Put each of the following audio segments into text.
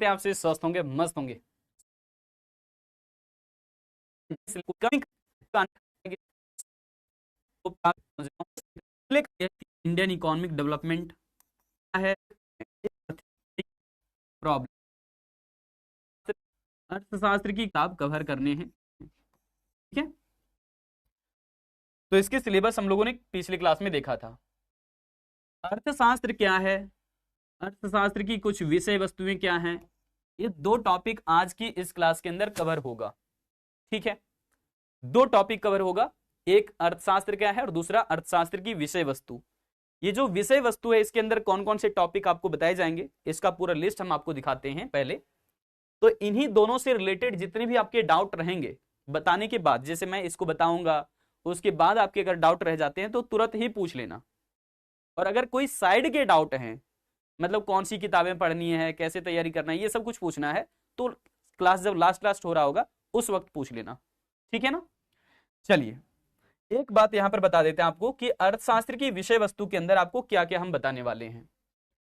आप से स्वस्थ होंगे, मस्त होंगे। इंडियन इकोनॉमिक डेवलपमेंट क्या है, प्रॉब्लम, अर्थशास्त्र की किताब कवर करने हैं, ठीक है। तो इसके सिलेबस हम लोगों ने पिछली क्लास में देखा था। अर्थशास्त्र क्या है, अर्थशास्त्र की कुछ विषय वस्तुएं क्या हैं, ये दो टॉपिक आज की इस क्लास के अंदर कवर होगा, ठीक है। दो टॉपिक कवर होगा, एक अर्थशास्त्र क्या है और दूसरा अर्थशास्त्र की विषय वस्तु। ये जो विषय वस्तु है इसके अंदर कौन कौन से टॉपिक आपको बताए जाएंगे, इसका पूरा लिस्ट हम आपको दिखाते हैं पहले। तो इन्हीं दोनों से रिलेटेड जितने भी आपके डाउट रहेंगे बताने के बाद, जैसे मैं इसको बताऊंगा उसके बाद आपके अगर डाउट रह जाते हैं तो तुरंत ही पूछ लेना। और अगर कोई साइड के डाउट हैं, मतलब कौन सी किताबें पढ़नी है, कैसे तैयारी करना है, ये सब कुछ पूछना है, तो क्लास जब लास्ट हो रहा होगा उस वक्त पूछ लेना, ठीक है ना। चलिए एक बात यहां पर बता देते हैं आपको कि अर्थशास्त्र की विषय वस्तु के अंदर आपको क्या क्या हम बताने वाले हैं।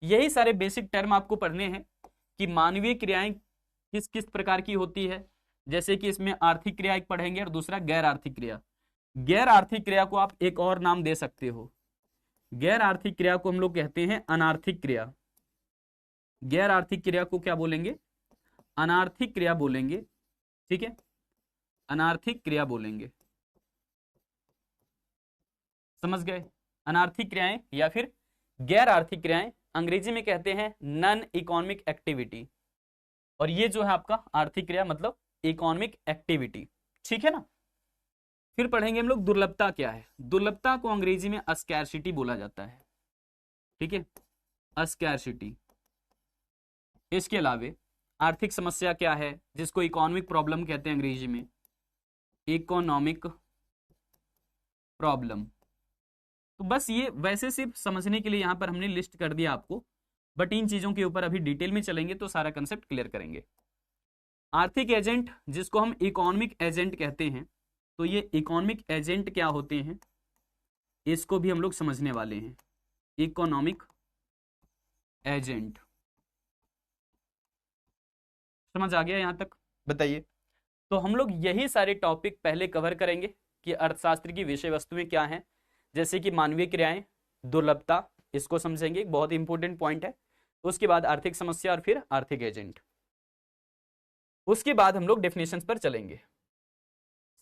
यही सारे बेसिक टर्म आपको पढ़ने हैं कि मानवीय क्रियाएं किस किस प्रकार की होती है, जैसे कि इसमें आर्थिक क्रिया एक पढ़ेंगे और दूसरा गैर आर्थिक क्रिया। गैर आर्थिक क्रिया को आप एक और नाम दे सकते हो, गैर आर्थिक क्रिया को हम लोग कहते हैं अनार्थिक क्रिया। गैर आर्थिक क्रिया को क्या बोलेंगे, अनार्थिक क्रिया बोलेंगे, ठीक है, अनार्थिक क्रिया बोलेंगे, समझ गए। अनार्थिक क्रियाएं या फिर गैर आर्थिक क्रियाएं अंग्रेजी में कहते हैं नॉन इकोनॉमिक एक्टिविटी, और ये जो है आपका आर्थिक क्रिया मतलब इकोनॉमिक एक्टिविटी, ठीक है ना। फिर पढ़ेंगे हम लोग दुर्लभता क्या है, दुर्लभता को अंग्रेजी में अस्कैर्सिटी बोला जाता है, ठीक है, अस्कैर्सिटी। इसके अलावे आर्थिक समस्या क्या है, जिसको इकोनॉमिक प्रॉब्लम कहते हैं अंग्रेजी में, इकोनॉमिक प्रॉब्लम। तो बस ये वैसे सिर्फ समझने के लिए यहां पर हमने लिस्ट कर दिया आपको, बट इन चीजों के ऊपर अभी डिटेल में चलेंगे तो सारा कंसेप्ट क्लियर करेंगे। आर्थिक एजेंट जिसको हम इकोनॉमिक एजेंट कहते हैं, तो ये इकोनॉमिक एजेंट क्या होते हैं इसको भी हम लोग समझने वाले हैं। इकोनॉमिक एजेंट समझ आ गया यहां तक, बताइए। तो हम लोग यही सारे टॉपिक पहले कवर करेंगे कि अर्थशास्त्र की विषय वस्तुएं क्या हैं, जैसे कि मानवीय क्रियाएं, दुर्लभता, इसको समझेंगे, बहुत इंपॉर्टेंट पॉइंट है। उसके बाद आर्थिक समस्या और फिर आर्थिक एजेंट। उसके बाद हम लोग डेफिनेशंस पर चलेंगे।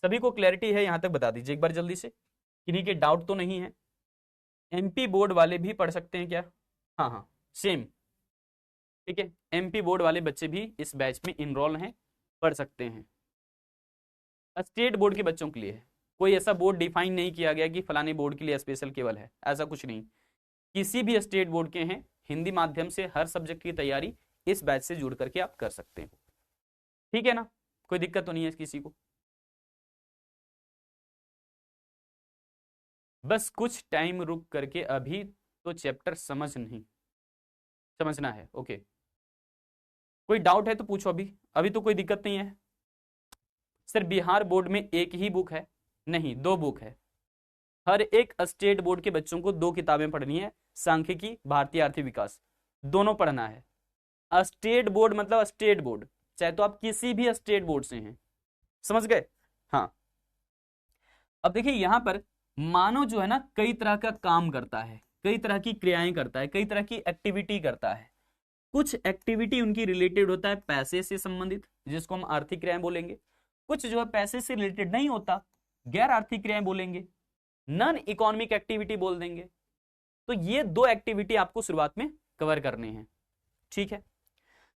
सभी को क्लैरिटी है यहां तक बता दीजिए एक बार जल्दी से, किन्हीं के डाउट तो नहीं है। एमपी बोर्ड वाले भी पढ़ सकते हैं क्या, हाँ हाँ सेम, ठीक है, एमपी बोर्ड वाले बच्चे भी इस बैच में इनरोल हैं, पढ़ सकते हैं। स्टेट बोर्ड के बच्चों के लिए है, कोई ऐसा बोर्ड डिफाइन नहीं किया गया कि फलाने बोर्ड के लिए स्पेशल केवल है, ऐसा कुछ नहीं। किसी भी स्टेट बोर्ड के हैं, हिंदी माध्यम से हर सब्जेक्ट की तैयारी इस बैच से जुड़ करके आप कर सकते हैं, ठीक है ना, कोई दिक्कत तो नहीं है किसी को। बस कुछ टाइम रुक करके अभी तो चैप्टर समझना है, ओके। कोई डाउट है तो पूछो, अभी अभी तो कोई दिक्कत नहीं है। सर बिहार बोर्ड में एक ही बुक है, नहीं दो बुक है, हर एक स्टेट बोर्ड के बच्चों को दो किताबें पढ़नी है, सांख्यिकी, भारतीय आर्थिक विकास, दोनों पढ़ना है। स्टेट बोर्ड मतलब स्टेट बोर्ड, चाहे तो आप किसी भी स्टेट बोर्ड से हैं, समझ गए। हाँ अब देखिए यहां पर मानव जो है ना कई तरह का काम करता है, कई तरह की क्रियाएं करता है, कई तरह की एक्टिविटी करता है। कुछ एक्टिविटी उनकी रिलेटेड होता है पैसे से संबंधित, जिसको हम आर्थिक क्रियाएं बोलेंगे। कुछ जो है पैसे से रिलेटेड नहीं होता, गैर आर्थिक क्रियाएं बोलेंगे, नॉन इकोनॉमिक एक्टिविटी बोल देंगे। तो ये दो एक्टिविटी आपको शुरुआत में कवर करने हैं, ठीक है।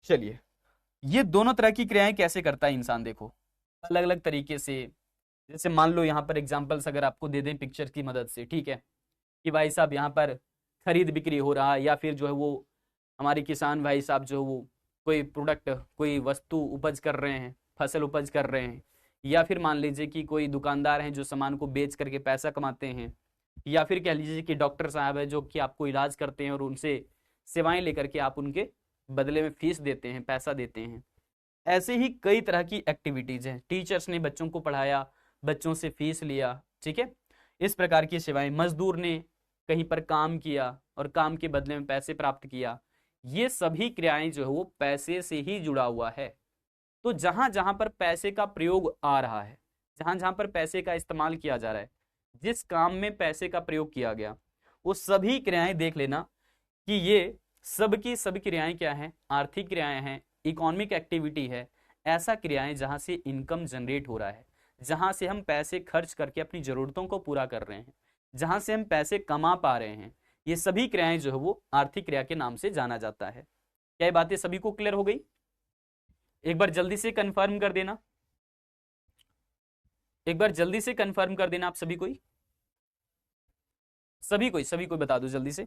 चलिए ये दोनों तरह की क्रियाएं कैसे करता है इंसान, देखो अलग अलग तरीके से। जैसे मान लो यहाँ पर एग्जांपल्स अगर आपको दे दें पिक्चर की मदद से, ठीक है, कि भाई साहब यहाँ पर खरीद बिक्री हो रहा है, या फिर जो है वो हमारे किसान भाई साहब जो वो कोई प्रोडक्ट, कोई वस्तु उपज कर रहे हैं, फसल उपज कर रहे हैं, या फिर मान लीजिए कि कोई दुकानदार हैं जो सामान को बेच करके पैसा कमाते हैं, या फिर कह लीजिए कि डॉक्टर साहब है जो कि आपको इलाज करते हैं और उनसे सेवाएं लेकर के आप उनके बदले में फीस देते हैं, पैसा देते हैं। ऐसे ही कई तरह की एक्टिविटीज हैं, टीचर्स ने बच्चों को पढ़ाया, बच्चों से फीस लिया, ठीक है, इस प्रकार की सेवाएं। मजदूर ने कहीं पर काम किया और काम के बदले में पैसे प्राप्त किया, ये सभी क्रियाएं जो है वो पैसे से ही जुड़ा हुआ है। तो जहां जहां पर पैसे का प्रयोग आ रहा है, जहां जहां पर पैसे का इस्तेमाल किया जा रहा है, जिस काम में पैसे का प्रयोग किया गया, वो सभी क्रियाएं देख लेना कि ये सब की सब क्रियाएं क्या हैं, आर्थिक क्रियाएं हैं, इकोनॉमिक एक्टिविटी है। ऐसा क्रियाएं जहां से इनकम जनरेट हो रहा है, जहां से हम पैसे खर्च करके अपनी जरूरतों को पूरा कर रहे हैं, जहां से हम पैसे कमा पा रहे हैं, ये सभी क्रियाएं जो है वो आर्थिक क्रिया के नाम से जाना जाता है। क्या ये बातें सभी को क्लियर हो गई? एक बार जल्दी से कंफर्म कर देना, एक बार जल्दी से कंफर्म कर देना आप सभी कोई, सभी कोई बता दो जल्दी से।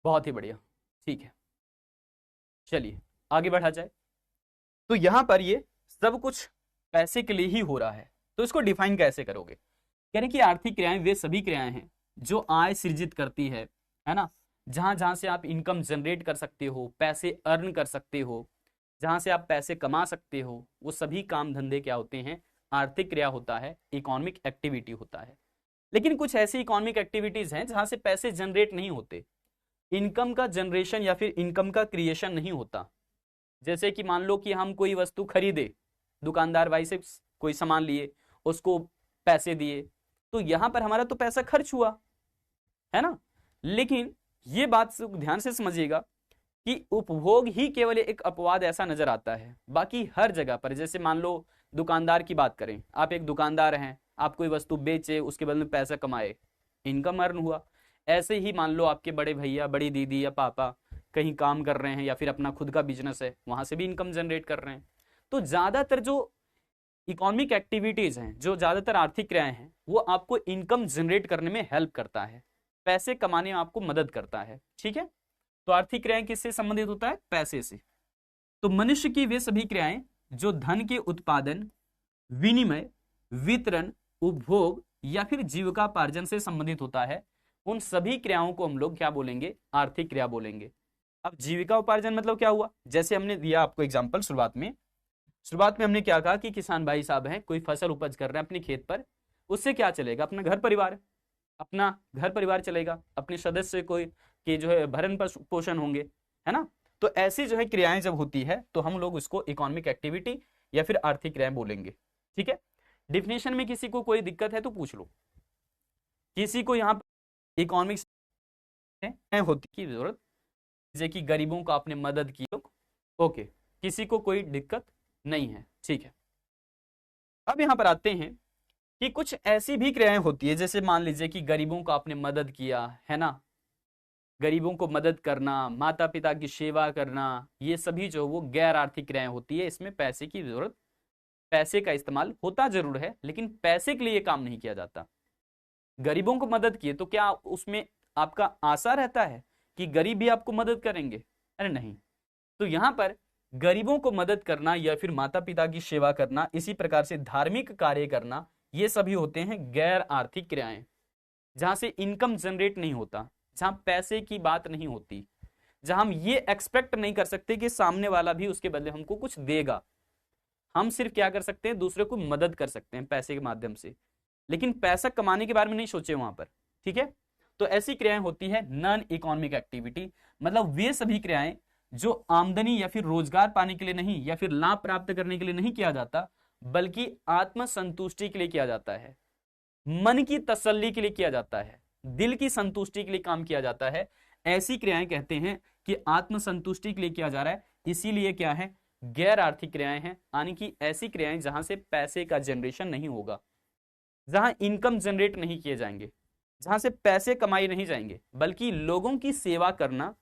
बहुत ही बढ़िया, ठीक है, चलिए आगे बढ़ा जाए। तो यहां पर ये सब कुछ पैसे के लिए ही हो रहा है, तो इसको डिफाइन कैसे करोगे? कह रहे कि आर्थिक क्रियाएं वे सभी क्रियाएं हैं जो आय सृजित करती है ना, जहां जहां से आप इनकम जनरेट कर सकते हो, पैसे अर्न कर सकते हो, जहां से आप पैसे कमा सकते हो, वो सभी काम धंधे क्या होते हैं? आर्थिक क्रिया होता है, इकोनॉमिक एक्टिविटी होता है। लेकिन कुछ ऐसी इकोनॉमिक एक्टिविटीज हैं जहां से पैसे जनरेट नहीं होते, इनकम का जनरेशन या फिर इनकम का क्रिएशन नहीं होता। जैसे कि मान लो कि हम कोई वस्तु खरीदे, दुकानदार भाई से कोई सामान लिए, उसको पैसे दिए, तो यहां पर हमारा तो पैसा खर्च हुआ है ना। लेकिन ये बात ध्यान से समझिएगा कि उपभोग ही केवल एक अपवाद ऐसा नजर आता है, बाकी हर जगह पर, जैसे मान लो दुकानदार की बात करें, आप एक दुकानदार हैं, आप कोई वस्तु बेचे, उसके बदले में पैसा कमाए, इनकम अर्न हुआ। ऐसे ही मान लो आपके बड़े भैया, बड़ी दीदी या पापा कहीं काम कर रहे हैं या फिर अपना खुद का बिजनेस है, वहां से भी इनकम जनरेट कर रहे हैं। तो ज्यादातर जो इकोनॉमिक एक्टिविटीज हैं, जो ज्यादातर आर्थिक क्रियाएं हैं, वो आपको इनकम जनरेट करने में हेल्प करता है, पैसे कमाने में आपको मदद करता है। ठीक है, तो आर्थिक क्रियाएं किससे संबंधित होता है? पैसे से। तो मनुष्य की वे सभी क्रियाएं जो धन के उत्पादन, विनिमय, वितरण, उपभोग या फिर जीविकापार्जन से संबंधित होता है, उन सभी क्रियाओं को हम लोग क्या बोलेंगे? आर्थिक क्रिया बोलेंगे। अब जीविका उपार्जन मतलब क्या हुआ? जैसे हमने दिया आपको एग्जांपल शुरुआत में हमने क्या कहा कि किसान भाई साहब हैं, कोई फसल उपज कर रहे हैं अपने खेत पर, उससे क्या चलेगा? अपना घर परिवार चलेगा, अपने सदस्य कोई के जो है भरण पोषण होंगे, है ना। तो ऐसी जो है क्रियाएं जब होती है तो हम लोग उसको इकोनॉमिक एक्टिविटी या फिर आर्थिक क्रियाएं बोलेंगे। ठीक है, डिफिनेशन में किसी को कोई दिक्कत है तो पूछ लो, किसी को यहाँ पर इकोनॉमिक्स होती की जरूरत, जैसे कि गरीबों को आपने मदद की, ओके, किसी को कोई दिक्कत नहीं है, ठीक है। अब यहां पर आते हैं कि कुछ ऐसी भी क्रियाएं होती है, जैसे मान लीजिए कि गरीबों को आपने मदद किया, है ना, गरीबों को मदद करना, माता पिता की सेवा करना, ये सभी जो वो गैर आर्थिक क्रियाएं होती है, इसमें पैसे की जरूरत, पैसे का इस्तेमाल होता जरूर है, लेकिन पैसे के लिए काम नहीं किया जाता। गरीबों को मदद किए तो क्या उसमें आपका आशा रहता है कि गरीब भी आपको मदद करेंगे? अरे नहीं। तो यहां पर गरीबों को मदद करना या फिर माता पिता की सेवा करना, इसी प्रकार से धार्मिक कार्य करना, ये सभी होते हैं गैर आर्थिक क्रियाएं, जहां से इनकम जनरेट नहीं होता, जहां पैसे की बात नहीं होती, जहां हम ये एक्सपेक्ट नहीं कर सकते कि सामने वाला भी उसके बदले हमको कुछ देगा। हम सिर्फ क्या कर सकते हैं? दूसरे को मदद कर सकते हैं पैसे के माध्यम से, लेकिन पैसा कमाने के बारे में नहीं सोचे वहां पर। ठीक है, तो ऐसी क्रियाएं होती है नॉन इकोनॉमिक एक्टिविटी, मतलब वे सभी क्रियाएं जो आमदनी या फिर रोजगार पाने के लिए नहीं, या फिर लाभ प्राप्त करने के लिए नहीं किया जाता, बल्कि आत्म संतुष्टि के लिए किया जाता है, मन की तसल्ली के लिए किया जाता है, दिल की संतुष्टि के लिए काम किया जाता है। ऐसी क्रियाएं कहते हैं कि आत्म संतुष्टि के लिए किया जा रहा है, इसीलिए क्या है? गैर आर्थिक क्रियाएं हैं, यानी कि ऐसी क्रियाएं जहां से पैसे का जनरेशन नहीं होगा, जहां इनकम जनरेट नहीं किए जाएंगे, जहां से पैसे कमाए नहीं जाएंगे, बल्कि लोगों की सेवा करना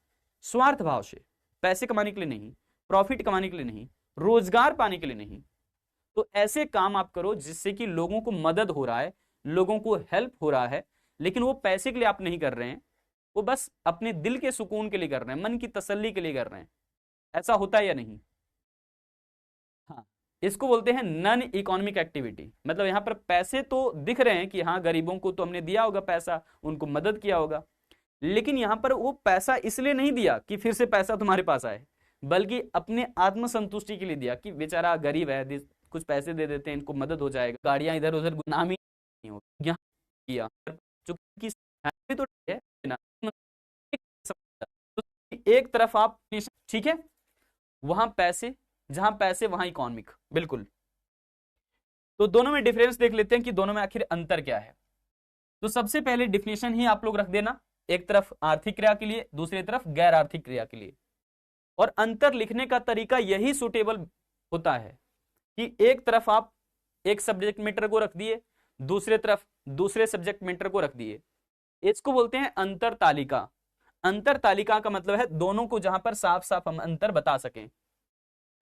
स्वार्थ भाव से, पैसे कमाने के लिए नहीं, प्रॉफिट कमाने के लिए नहीं, रोजगार पाने के लिए नहीं। तो ऐसे काम आप करो जिससे कि लोगों को मदद हो रहा है, लोगों को हेल्प हो रहा है, लेकिन वो पैसे के लिए आप नहीं कर रहे हैं, वो बस अपने दिल के सुकून के लिए कर रहे हैं, मन की तसल्ली के लिए कर रहे हैं। ऐसा होता है या नहीं? हाँ, इसको बोलते हैं नॉन इकोनॉमिक एक्टिविटी। मतलब यहां पर पैसे तो दिख रहे हैं कि हाँ, गरीबों को तो हमने दिया होगा पैसा, उनको मदद किया होगा, लेकिन यहां पर वो पैसा इसलिए नहीं दिया कि फिर से पैसा तुम्हारे पास आए, बल्कि अपने आत्मसंतुष्टि के लिए दिया कि बेचारा गरीब है, कुछ पैसे दे देते हैं, इनको मदद हो जाएगा, गाड़ियां इधर उधर गुनाह ही नहीं होगी। यहाँ किया जो कि है तो ठीक है ना, एक तरफ आप, ठीक है, वहां पैसे, जहां पैसे वहां इकोनॉमिक, बिल्कुल। तो दोनों में डिफरेंस देख लेते हैं कि दोनों में आखिर अंतर क्या है। तो सबसे पहले डिफिनेशन ही आप लोग रख देना, एक तरफ आर्थिक क्रिया के लिए, दूसरी तरफ गैर आर्थिक क्रिया के लिए। और अंतर लिखने का तरीका यही सुटेबल होता है कि एक तरफ आप एक सब्जेक्ट मैटर को रख दिए, दूसरे तरफ दूसरे सब्जेक्ट मैटर को रख दिए। इसको बोलते हैं अंतर तालिका। अंतर तालिका का मतलब है दोनों को जहां पर साफ साफ हम अंतर बता सकें।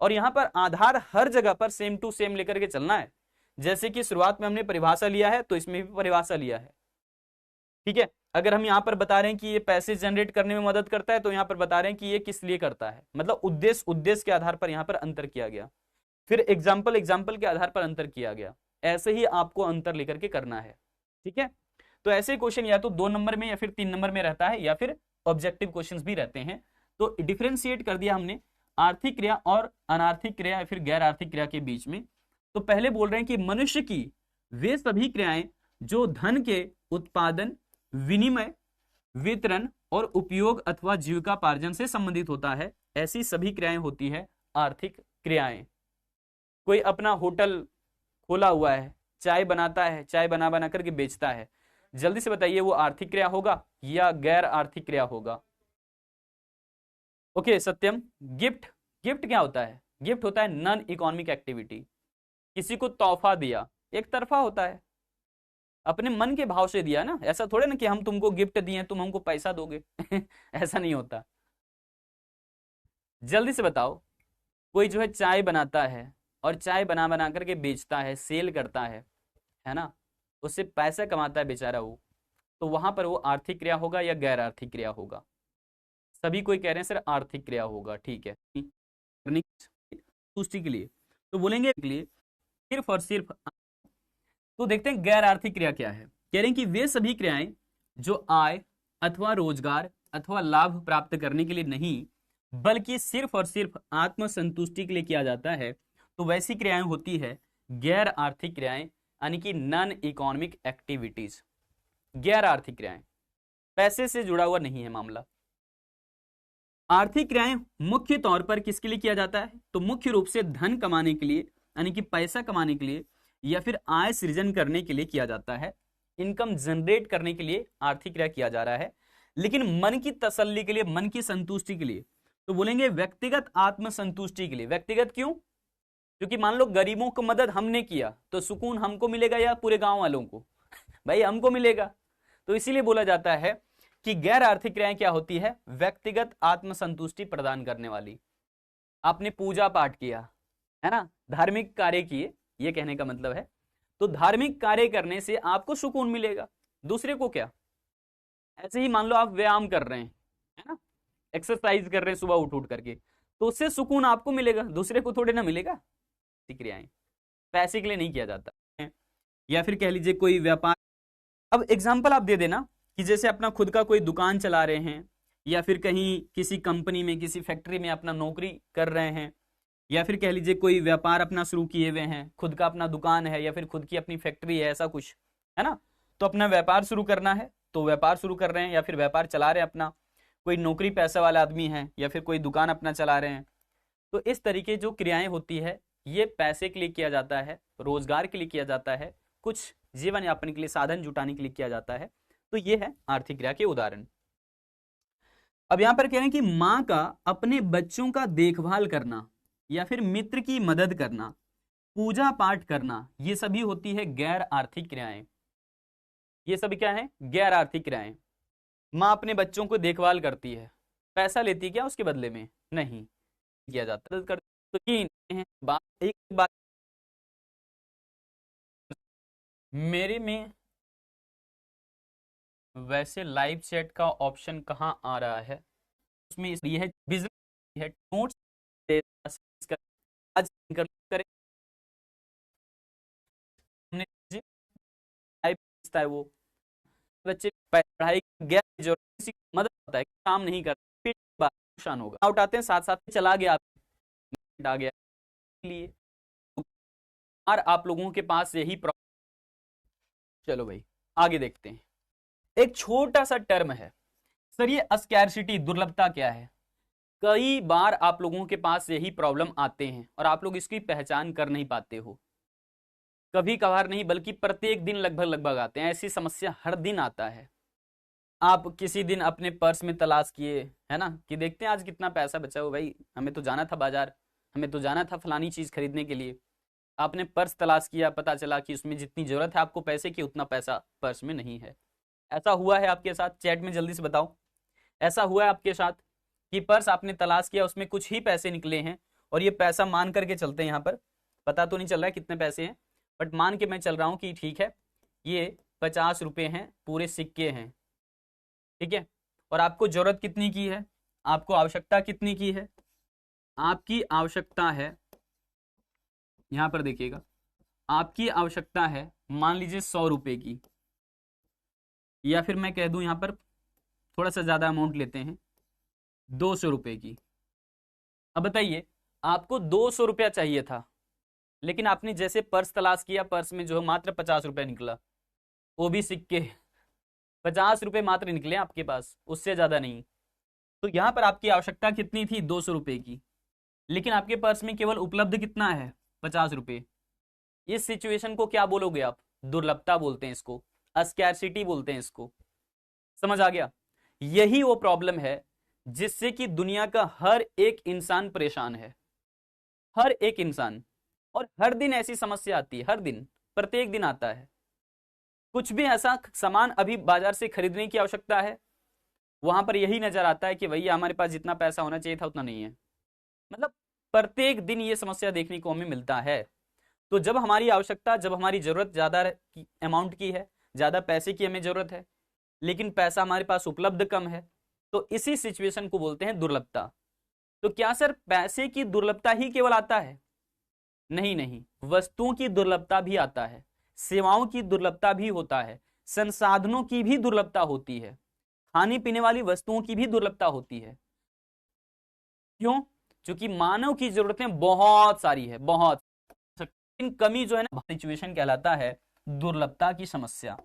और यहां पर आधार हर जगह पर सेम टू सेम लेकर के चलना है। जैसे कि शुरुआत में हमने परिभाषा लिया है, तो इसमें भी परिभाषा लिया है, ठीक है। अगर हम यहां पर बता रहे हैं कि ये पैसे जनरेट करने में मदद करता है, तो यहां पर बता रहे हैं कि ये किस लिए करता है, मतलब उद्देश्य के आधार पर यहां पर अंतर किया गया। फिर एग्जाम्पल के आधार पर अंतर किया गया। ऐसे ही आपको अंतर लेकर के करना है, ठीक है। तो ऐसे क्वेश्चन या तो 2 नंबर में या फिर 3 नंबर में रहता है, या फिर ऑब्जेक्टिव क्वेश्चंस भी रहते हैं। तो डिफरेंशिएट कर दिया हमने आर्थिक क्रिया और अनार्थिक क्रिया या फिर गैर आर्थिक क्रिया के बीच में। तो पहले बोल रहे हैं कि मनुष्य की वे सभी क्रियाएं जो धन के उत्पादन, विनिमय, वितरण और उपयोग अथवा जीविकापार्जन से संबंधित होता है, ऐसी सभी क्रियाएं होती है आर्थिक क्रियाएं। कोई अपना होटल खोला हुआ है, चाय बनाता है, चाय बना बना करके बेचता है, जल्दी से बताइए वो आर्थिक क्रिया होगा या गैर आर्थिक क्रिया होगा? ओके सत्यम, गिफ्ट, गिफ्ट क्या होता है? गिफ्ट होता है नॉन इकोनॉमिक एक्टिविटी। किसी को तोहफा दिया, एक तरफा होता है, अपने मन के भाव से दिया ना, ऐसा थोड़े ना कि हम तुमको गिफ्ट दिए तुम हमको पैसा दोगे ऐसा नहीं होता। जल्दी से बताओ, कोई जो है चाय बनाता है और चाय बना बना करके बेचता है, सेल करता है ना, उससे पैसा कमाता है बेचारा वो, तो वहां पर वो आर्थिक क्रिया होगा या गैर आर्थिक क्रिया होगा? सभी कोई कह रहे हैं सर आर्थिक क्रिया होगा, ठीक है। तुष्टि के लिए तो बोलेंगे के लिए सिर्फ और सिर्फ। तो देखते हैं गैर आर्थिक क्रिया क्या है। कह रहे हैं कि वे सभी क्रियाएं जो आय अथवा रोजगार अथवा लाभ प्राप्त करने के लिए नहीं, बल्कि सिर्फ और सिर्फ आत्म संतुष्टि के लिए किया जाता है, तो वैसी क्रियाएं होती है गैर आर्थिक क्रियाएं, यानी कि नॉन इकोनॉमिक एक्टिविटीज। गैर आर्थिक क्रियाएं, पैसे से जुड़ा हुआ नहीं है मामला। आर्थिक क्रियाएं मुख्य तौर पर किसके लिए किया जाता है? तो मुख्य रूप से धन कमाने के लिए, यानी कि पैसा कमाने के लिए, या फिर आय सृजन करने के लिए किया जाता है, इनकम जनरेट करने के लिए आर्थिक क्रिया किया जा रहा है। लेकिन मन की तसल्ली के लिए, मन की संतुष्टि के लिए, तो बोलेंगे व्यक्तिगत आत्म संतुष्टि के लिए। व्यक्तिगत क्यों? क्योंकि मान लो गरीबों को मदद हमने किया, तो सुकून हमको मिलेगा या पूरे गांव वालों को? भाई हमको मिलेगा। तो इसीलिए बोला जाता है कि गैर आर्थिक क्रियाएं क्या होती है? व्यक्तिगत आत्म संतुष्टि प्रदान करने वाली। आपने पूजा पाठ किया है ना, धार्मिक कार्य किए, ये कहने का मतलब है। तो धार्मिक कार्य करने से आपको सुकून मिलेगा, दूसरे को क्या? ऐसे ही मान लो आप व्यायाम कर रहे हैं, है ना, एक्सरसाइज कर रहे हैं सुबह उठ उठ करके, तो उससे सुकून आपको मिलेगा, दूसरे को थोड़े ना मिलेगा। क्रियाएं पैसे के लिए नहीं किया जाता है। या फिर कह लीजिए कोई व्यापार, अब एग्जाम्पल आप दे देना कि जैसे अपना खुद का कोई दुकान चला रहे हैं, या फिर कहीं किसी कंपनी में, किसी फैक्ट्री में अपना नौकरी कर रहे हैं, या फिर कह लीजिए कोई व्यापार अपना शुरू किए हुए हैं, खुद का अपना दुकान है या फिर खुद की अपनी फैक्ट्री है, ऐसा कुछ है ना। तो अपना व्यापार शुरू करना है, तो व्यापार शुरू कर रहे हैं या फिर व्यापार चला रहे हैं अपना। कोई नौकरी पैसा वाला आदमी है या फिर कोई दुकान अपना चला रहे हैं। तो इस तरीके जो क्रियाएं होती है, ये पैसे के लिए किया जाता है, रोजगार के लिए किया जाता है, कुछ जीवन यापन के लिए साधन जुटाने के लिए किया जाता है। तो ये है आर्थिक क्रिया के उदाहरण। अब यहां पर कह रहे हैं कि मां का अपने बच्चों का देखभाल करना या फिर मित्र की मदद करना, पूजा पाठ करना, ये सभी होती है गैर आर्थिक क्रियाएं। ये सभी क्या है? गैर आर्थिक क्रियाएं। मां अपने बच्चों को देखभाल करती है, पैसा लेती है क्या उसके बदले में? नहीं किया जाता। तो तीन है बात, एक बात मेरे में वैसे लाइव चैट का ऑप्शन कहाँ आ रहा है? उसमें ये है बिजनेस है, नोट्स आज करें हमने, है वो बच्चे पढ़ाई गैर जरूरत किसी की मदद होता है, काम नहीं करता, फिर नुकसान होगा। आउट आते हैं साथ साथ चला गया, आ गया लिए और आप लोगों के पास यही प्रॉब्लम। चलो भाई आगे देखते हैं। एक छोटा सा टर्म है सर, ये स्कैर्सिटी, दुर्लभता क्या है। कई बार आप लोगों के पास यही प्रॉब्लम आते हैं और आप लोग इसकी पहचान कर नहीं पाते हो। कभी कभार नहीं बल्कि प्रत्येक दिन लगभग लगभग आते हैं, ऐसी समस्या हर दिन आता है। आप किसी दिन अपने पर्स में तलाश किए है ना कि देखते हैं आज कितना पैसा बचा हो, भाई हमें तो जाना था बाजार, हमें तो जाना था फलानी चीज खरीदने के लिए। आपने पर्स तलाश किया, पता चला कि उसमें जितनी जरूरत है आपको पैसे की उतना पैसा पर्स में नहीं है। ऐसा हुआ है आपके साथ? चैट में जल्दी से बताओ, ऐसा हुआ है आपके साथ कि पर्स आपने तलाश किया, उसमें कुछ ही पैसे निकले हैं और ये पैसा मान करके चलते हैं, यहाँ पर पता तो नहीं चल रहा है कितने पैसे हैं, बट मान के मैं चल रहा हूँ कि ठीक है ये 50 रुपये हैं, पूरे सिक्के हैं, ठीक है। और आपको जरूरत कितनी की है, आपको आवश्यकता कितनी की है, आपकी आवश्यकता है, यहां पर देखिएगा, आपकी आवश्यकता है मान लीजिए 100 रुपए की, या फिर मैं कह दूं यहां पर थोड़ा सा ज्यादा अमाउंट लेते हैं, 200 रुपए की। अब बताइए आपको 200 रुपया चाहिए था, लेकिन आपने जैसे पर्स तलाश किया, पर्स में जो है मात्र 50 रुपया निकला, वो भी सिक्के, 50 रुपए मात्र निकले आपके पास, उससे ज्यादा नहीं। तो यहां पर आपकी आवश्यकता कितनी थी, 200 रुपए की, लेकिन आपके पर्स में केवल उपलब्ध कितना है, 50 रुपए। इस सिचुएशन को क्या बोलोगे आप, दुर्लभता बोलते हैं इसको, स्कैर्सिटी बोलते हैं इसको। समझ आ गया? यही वो प्रॉब्लम है जिससे कि दुनिया का हर एक इंसान परेशान है, हर एक इंसान। और हर दिन ऐसी समस्या आती है, हर दिन, प्रत्येक दिन आता है। कुछ भी ऐसा सामान अभी बाजार से खरीदने की आवश्यकता है, वहां पर यही नजर आता है कि भैया हमारे पास जितना पैसा होना चाहिए था उतना नहीं है। मतलब प्रत्येक दिन ये समस्या देखने को हमें मिलता है। तो जब हमारी आवश्यकता, जब हमारी जरूरत ज्यादा अमाउंट की है, ज्यादा पैसे की हमें जरूरत है, लेकिन पैसा हमारे पास उपलब्ध कम है, तो इसी सिचुएशन को बोलते हैं दुर्लभता। तो क्या सर पैसे की दुर्लभता ही केवल आता है? नहीं नहीं, वस्तुओं की दुर्लभता भी आता है, सेवाओं की दुर्लभता भी होता है, संसाधनों की भी दुर्लभता होती है, खाने पीने वाली वस्तुओं की भी दुर्लभता होती है। क्यों? क्योंकि मानव की जरूरतें बहुत सारी है, बहुत। इन कमी जो है ना, सिचुएशन कहलाता है दुर्लभता की समस्या।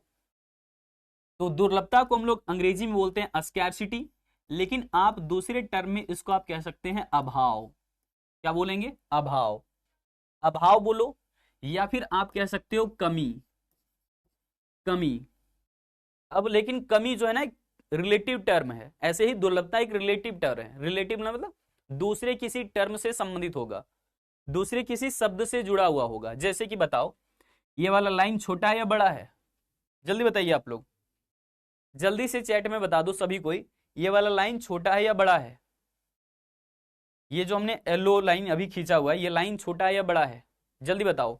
तो दुर्लभता को हम लोग अंग्रेजी में बोलते हैं स्कैर्सिटी, लेकिन आप दूसरे टर्म में इसको आप कह सकते हैं अभाव। क्या बोलेंगे? अभाव, अभाव बोलो, या फिर आप कह सकते हो कमी, कमी। अब लेकिन कमी जो है ना एक रिलेटिव टर्म है, ऐसे ही दुर्लभता एक रिलेटिव टर्म है। रिलेटिव मतलब दूसरे किसी टर्म से संबंधित होगा, दूसरे किसी शब्द से जुड़ा हुआ होगा। जैसे कि बताओ ये वाला लाइन छोटा है या बड़ा है, जल्दी बताइए आप लोग, जल्दी से चैट में बता दो सभी कोई, ये वाला लाइन छोटा है या बड़ा है? ये जो हमने येलो लाइन अभी खींचा हुआ है, ये लाइन छोटा है या बड़ा है? जल्दी बताओ,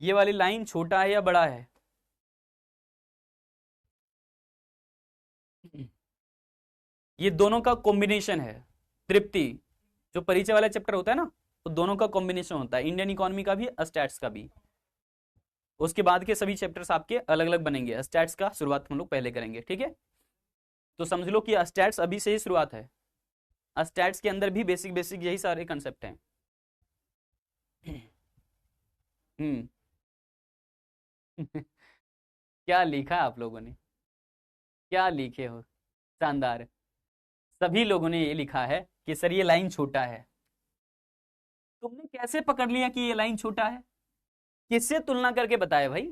ये वाली लाइन छोटा है या बड़ा है? ये दोनों का कॉम्बिनेशन है। तृप्ति, जो परिचय वाला चैप्टर होता है ना, तो दोनों का कॉम्बिनेशन होता है, इंडियन इकोनॉमी का भी, स्टैट्स का भी। उसके बाद के सभी चैप्टर्स आपके अलग अलग बनेंगे, स्टैट्स का शुरुआत हम लोग पहले करेंगे, ठीक है। तो समझ लो कि स्टैट्स अभी से ही शुरुआत है, स्टैट्स के अंदर भी बेसिक बेसिक यही सारे कंसेप्ट हैं। हम्म। क्या लिखा है आप लोगों ने, क्या लिखे हो, शानदार। सभी लोगों ने ये लिखा है कि सर ये लाइन छोटा है। तुमने कैसे पकड़ लिया कि ये लाइन छोटा है? किससे तुलना करके बताया भाई,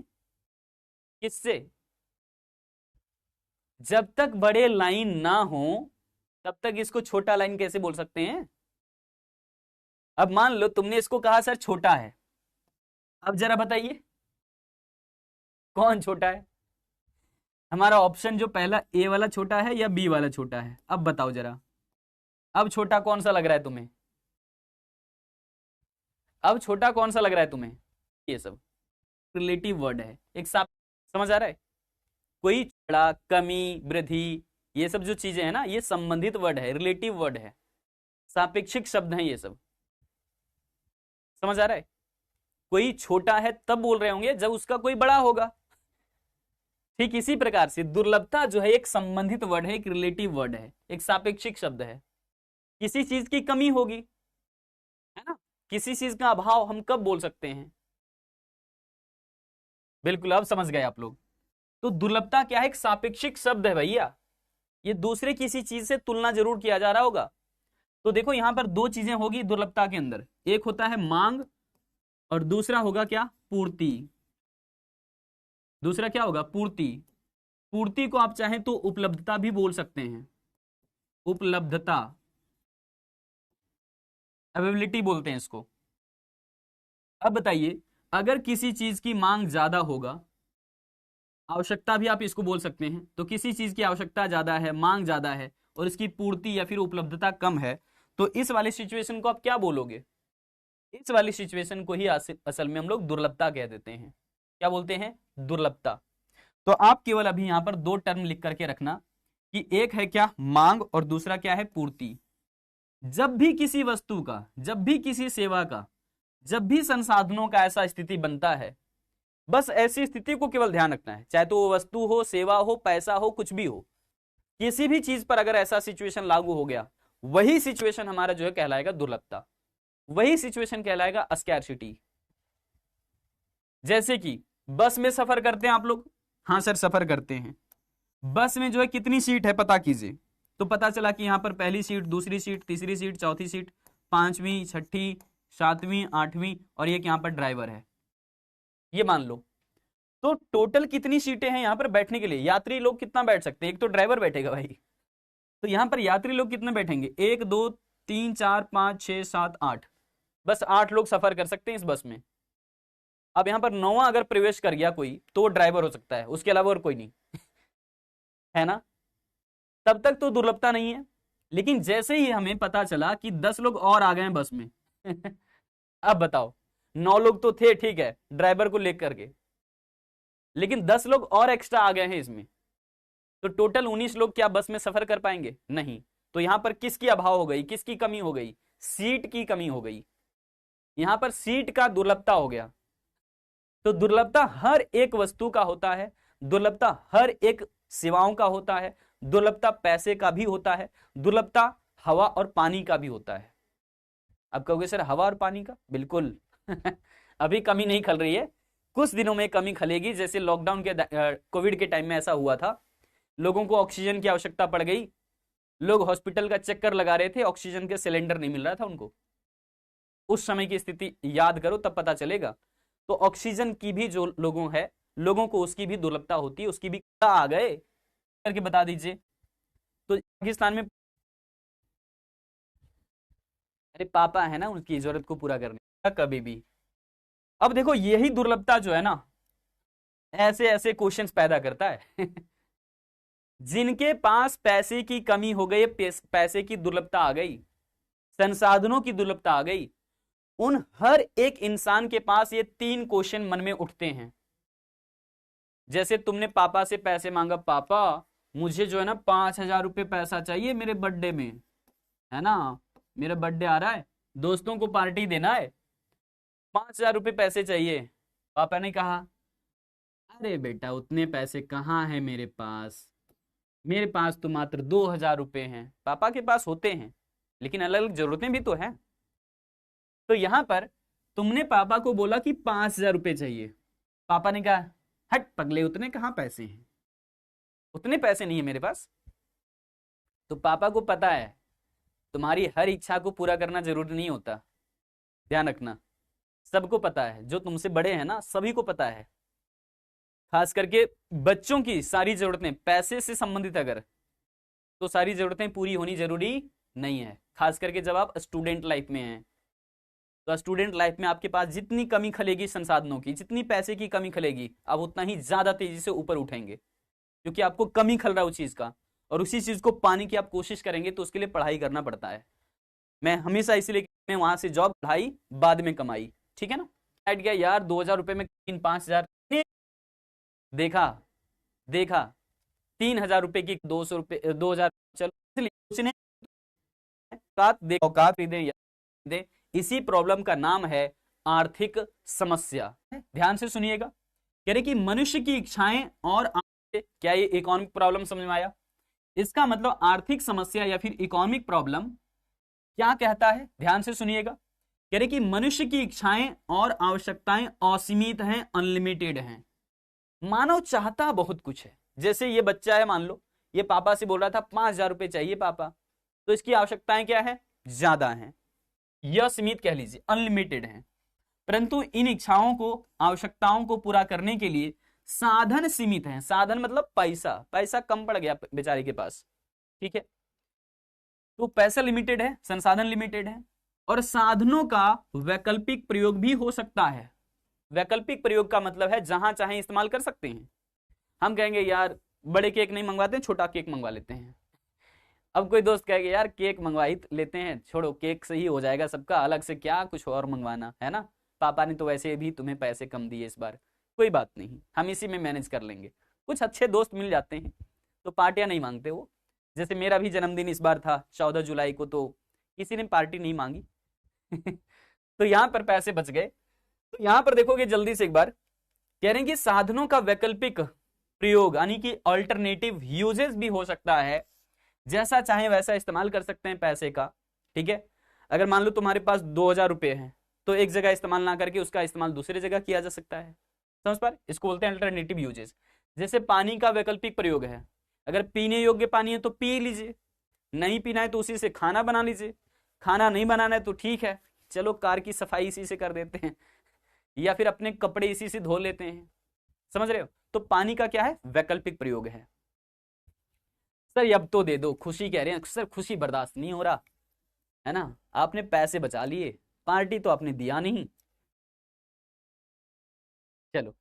किससे? जब तक बड़े लाइन ना हो तब तक इसको छोटा लाइन कैसे बोल सकते हैं? अब मान लो तुमने इसको कहा सर छोटा है, अब जरा बताइए कौन छोटा है? हमारा ऑप्शन जो पहला ए वाला छोटा है या बी वाला छोटा है? अब बताओ जरा, अब छोटा कौन सा लग रहा है तुम्हें? अब छोटा कौन सा लग रहा है तुम्हें? ये सब रिलेटिव वर्ड है, एक साथ समझ आ रहा है? कोई बड़ा, कमी, वृद्धि, ये सब जो चीजें हैं ना, ये संबंधित वर्ड है, रिलेटिव वर्ड है, सापेक्षिक शब्द हैं ये सब। समझ आ रहा है? कोई छोटा है तब बोल रहे होंगे जब उसका कोई बड़ा होगा, ठीक इसी प्रकार से दुर्लभता जो है एक संबंधित वर्ड है, एक रिलेटिव वर्ड है, एक सापेक्षिक शब्द है। किसी चीज की कमी होगी, है ना, किसी चीज का अभाव हम कब बोल सकते हैं? बिल्कुल, अब समझ गए आप लोग। तो दुर्लभता क्या है? एक सापेक्षिक शब्द है भैया, ये दूसरे किसी चीज से तुलना जरूर किया जा रहा होगा। तो देखो यहां पर दो चीजें होगी दुर्लभता के अंदर, एक होता है मांग और दूसरा होगा क्या? पूर्ति। दूसरा क्या होगा? पूर्ति। पूर्ति को आप चाहें तो उपलब्धता भी बोल सकते हैं, उपलब्धता, अवेलेबिलिटी बोलते हैं इसको। अब बताइए, अगर किसी चीज की मांग ज्यादा होगा, आवश्यकता भी आप इसको बोल सकते हैं, तो किसी चीज की आवश्यकता ज्यादा है, मांग ज्यादा है और इसकी पूर्ति या फिर उपलब्धता कम है, तो इस वाली सिचुएशन को आप क्या बोलोगे? इस वाली सिचुएशन को ही असल में हम लोग दुर्लभता कह देते हैं। क्या बोलते हैं? दुर्लभता। तो आप केवल अभी यहां पर दो टर्म लिख करके रखना कि एक है क्या? मांग, और दूसरा क्या है? पूर्ति। जब भी किसी वस्तु का, जब भी किसी सेवा का, जब भी संसाधनों का ऐसा स्थिति बनता है, बस ऐसी स्थिति को केवल ध्यान रखना है, चाहे तो वो वस्तु हो, सेवा हो, पैसा हो, कुछ भी हो, किसी भी चीज पर अगर ऐसा सिचुएशन लागू हो गया, वही सिचुएशन हमारा जो है कहलाएगा दुर्लभता, वही सिचुएशन कहलाएगा स्कैर्सिटी। जैसे कि बस में सफर करते हैं आप लोग, हाँ सर सफर करते हैं, बस में जो है कितनी सीट है पता कीजिए, तो पता चला कि यहां पर पहली सीट, दूसरी सीट, तीसरी सीट, चौथी सीट, पांचवी, छठी, सातवीं, आठवीं, और एक यहां पर ड्राइवर है, ये मान लो। तो टोटल कितनी सीटें हैं यहां पर बैठने के लिए? यात्री लोग कितना बैठ सकते हैं? एक तो ड्राइवर बैठेगा भाई, तो यहां पर यात्री लोग कितने बैठेंगे? 1 2 3 4 5 6 7 8, बस 8 लोग सफर कर सकते हैं इस बस में। अब यहां पर 9वां अगर प्रवेश कर गया कोई, तो वो ड्राइवर हो सकता है, उसके अलावा और कोई नहीं है ना, तब तक तो दुर्लभता नहीं है। लेकिन जैसे ही हमें पता चला कि 10 लोग और आ गए हैं बस में अब बताओ, 9 लोग तो थे ठीक है ड्राइवर को लेकर के, लेकिन 10 लोग और एक्स्ट्रा आ गए हैं इसमें, तो टोटल 19 लोग क्या बस में सफर कर पाएंगे? नहीं। तो यहां पर किसकी अभाव हो गई, किसकी कमी हो गई? सीट की कमी हो गई, यहां पर सीट का दुर्लभता हो गया। तो दुर्लभता हर एक वस्तु का होता है, दुर्लभता हर एक सेवाओं का होता है, दुर्लभता पैसे का भी होता है, दुर्लभता हवा और पानी का भी होता है। अब कहोगे सर हवा और पानी का? बिल्कुल अभी कमी नहीं खल रही है, कुछ दिनों में कमी खलेगी। जैसे लॉकडाउन के कोविड के टाइम में ऐसा हुआ था, लोगों को ऑक्सीजन की आवश्यकता पड़ गई, लोग हॉस्पिटल का चक्कर लगा रहे थे, ऑक्सीजन के सिलेंडर नहीं मिल रहा था उनको। उस समय की स्थिति याद करो तब पता चलेगा। तो ऑक्सीजन की भी जो लोगों को उसकी भी दुर्लभता होती है, उसकी भी आ गए करके बता दीजिए। तो पाकिस्तान में अरे पापा है ना, उनकी जरूरत को पूरा करने का कभी भी। अब देखो यही दुर्लभता जो है ना, ऐसे ऐसे क्वेश्चंस पैदा करता है जिनके पास पैसे की कमी हो गई, पैसे की दुर्लभता आ गई, संसाधनों की दुर्लभता आ गई, उन हर एक इंसान के पास ये 3 क्वेश्चन मन में उठते हैं। जैसे तुमने पापा से पैसे मांगा, पापा मुझे जो है ना 5,000 रुपये पैसा चाहिए मेरे बर्थडे में, है ना, मेरा बर्थडे आ रहा है, दोस्तों को पार्टी देना है, 5,000 रुपये पैसे चाहिए। पापा ने कहा अरे बेटा उतने पैसे कहाँ हैं मेरे पास तो मात्र 2,000 रुपये हैं। पापा के पास होते हैं लेकिन अलग अलग जरूरतें भी तो हैं। तो यहां पर तुमने पापा को बोला कि 5,000 रुपये चाहिए, पापा ने कहा हट पगले उतने कहाँ पैसे हैं, उतने पैसे नहीं है मेरे पास। तो पापा को पता है तुम्हारी हर इच्छा को पूरा करना जरूरी नहीं होता, ध्यान रखना, सबको पता है, जो तुमसे बड़े हैं ना सभी को पता है। खास करके बच्चों की सारी जरूरतें पैसे से संबंधित अगर, तो सारी जरूरतें पूरी होनी जरूरी नहीं है। खास करके जब आप स्टूडेंट लाइफ में हैं, तो स्टूडेंट लाइफ में आपके पास जितनी कमी खलेगी संसाधनों की, जितनी पैसे की कमी खलेगी, आप उतना ही ज्यादा तेजी से ऊपर उठेंगे, क्योंकि आपको कमी खल रहा है उस चीज का, और उसी चीज को पाने की आप कोशिश करेंगे, तो उसके लिए पढ़ाई करना पड़ता है। मैं हमेशा इसलिए मैं वहां से जॉब, पढ़ाई बाद में कमाई, ठीक है ना। बैठ गया यार 2,000 रुपये में 5,000, देखा 3,000 रुपए की 200 रुपए 2,000, चलो इसलिए औकात दे। इसी प्रॉब्लम का नाम है आर्थिक समस्या। ध्यान से सुनिएगा, कह रहे कि मनुष्य की इच्छाएं और क्या ये इकोनॉमिक प्रॉब्लम समझ में आया? इसका मतलब आर्थिक समस्या या फिर इकोनॉमिक प्रॉब्लम क्या कहता है, ध्यान से सुनिएगा। कह रहे कि मनुष्य की इच्छाएं और आवश्यकताएं असीमित हैं, अनलिमिटेड हैं। मानव चाहता बहुत कुछ है। जैसे ये बच्चा है, मान लो ये पापा से बोल रहा था 5,000 रुपए चाहिए पापा, तो इसकी आवश्यकताएं क्या है, ज्यादा हैं, यह सीमित कह लीजिए, अनलिमिटेड हैं। परंतु इन इच्छाओं को, आवश्यकताओं को पूरा करने के लिए साधन सीमित हैं। साधन मतलब पैसा, पैसा कम पड़ गया बेचारे के पास, ठीक है। तो पैसा लिमिटेड है, संसाधन लिमिटेड है, और साधनों का वैकल्पिक प्रयोग भी हो सकता है। वैकल्पिक प्रयोग का मतलब है जहां चाहे इस्तेमाल कर सकते हैं। हम कहेंगे यार बड़े केक नहीं मंगवाते हैं, छोटा केक मंगवा लेते हैं। अब कोई दोस्त कहेगा यार केक मंगवा ही लेते हैं, छोड़ो केक से ही हो जाएगा सबका, अलग से क्या कुछ और मंगवाना है ना, पापा ने तो वैसे भी तुम्हें पैसे कम दिए इस बार, कोई बात नहीं, हम इसी में मैनेज कर लेंगे। कुछ अच्छे दोस्त मिल जाते हैं तो पार्टियां नहीं मांगते वो। जैसे मेरा भी जन्मदिन इस बार था 14 जुलाई को, तो किसी ने पार्टी नहीं मांगी तो यहां पर पैसे बच गए। तो यहां पर देखोगे जल्दी से एक बार, कह रहे हैं कि साधनों का वैकल्पिक प्रयोग यानी कि अल्टरनेटिव यूजेस भी हो सकता है, जैसा चाहे वैसा इस्तेमाल कर सकते हैं पैसे का, ठीक है। अगर मान लो तुम्हारे पास 2,000 रुपए हैं, तो एक जगह इस्तेमाल ना करके उसका इस्तेमाल दूसरी जगह किया जा सकता है, समझ पा रहे? इसको बोलते हैं अल्टरनेटिव यूजेस। जैसे पानी का वैकल्पिक प्रयोग है, अगर पीने योग्य पानी है तो पी लीजिए, नहीं पीना है तो उसी से खाना बना लीजिए, खाना नहीं बनाना है तो ठीक है, चलो कार की सफाई इसी से कर देते हैं, या फिर अपने कपड़े इसी से धो लेते हैं, समझ रहे हो? तो पानी का क्या है, वैकल्पिक प्रयोग है। सर अब तो दे दो, खुशी कह रहे हैं सर, खुशी बर्दाश्त नहीं हो रहा है ना, आपने पैसे बचा लिए, पार्टी तो आपने दिया नहीं, चलो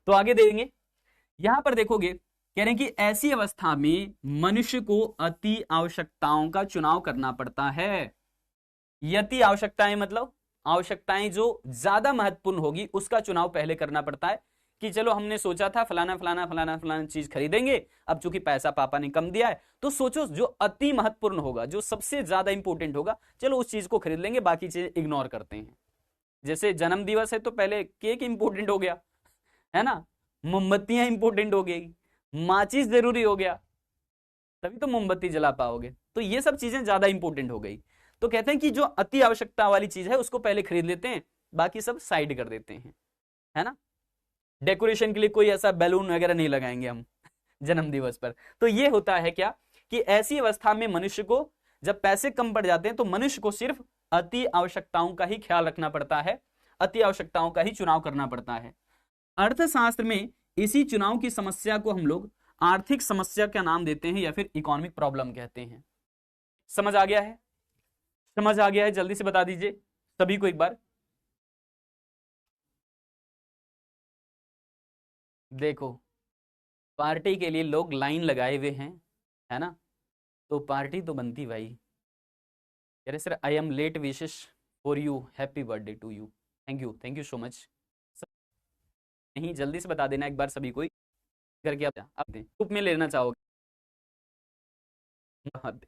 तो आगे देंगे। यहां पर देखोगे कह रहे हैं कि ऐसी अवस्था में मनुष्य को अति आवश्यकताओं का चुनाव करना पड़ता है। यति आवश्यकताएं मतलब आवश्यकताएं जो ज्यादा महत्वपूर्ण होगी उसका चुनाव पहले करना पड़ता है, कि चलो हमने सोचा था फलाना फलाना फलाना फलाना चीज खरीदेंगे, अब चूंकि पैसा पापा ने कम दिया है तो सोचो जो अति महत्वपूर्ण होगा, जो सबसे ज्यादा इंपॉर्टेंट होगा, चलो उस चीज को खरीद लेंगे, बाकी चीज इग्नोर करते हैं। जैसे जन्म दिवस है तो पहले केक इंपॉर्टेंट हो गया है ना, मोमबत्तियां इंपॉर्टेंट हो गई, माचिस जरूरी हो गया, तभी तो मोमबत्ती जला पाओगे, तो ये सब चीजें ज्यादा इंपॉर्टेंट हो गई। तो कहते हैं कि जो अति आवश्यकता वाली चीज है उसको पहले खरीद लेते हैं, बाकी सब साइड कर देते हैं, है ना। डेकोरेशन के लिए कोई ऐसा बैलून वगैरह नहीं लगाएंगे हम जन्म दिवस पर। तो ये होता है क्या कि ऐसी अवस्था में मनुष्य को जब पैसे कम पड़ जाते हैं तो मनुष्य को सिर्फ अति आवश्यकताओं का ही ख्याल रखना पड़ता है, अति आवश्यकताओं का ही चुनाव करना पड़ता है। अर्थशास्त्र में इसी चुनाव की समस्या को हम लोग आर्थिक समस्या का नाम देते हैं या फिर इकोनॉमिक प्रॉब्लम कहते हैं। समझ आ गया है? समझ आ गया है? जल्दी से बता दीजिए सभी को एक बार। देखो पार्टी के लिए लोग लाइन लगाए हुए हैं, है ना, तो पार्टी तो बनती भाई। कह रहे sir I am late, wishes for you, happy birthday to you, thank you so much. नहीं जल्दी से बता देना एक बार सभी को करके, आप ग्रुप में लेना चाहोगे,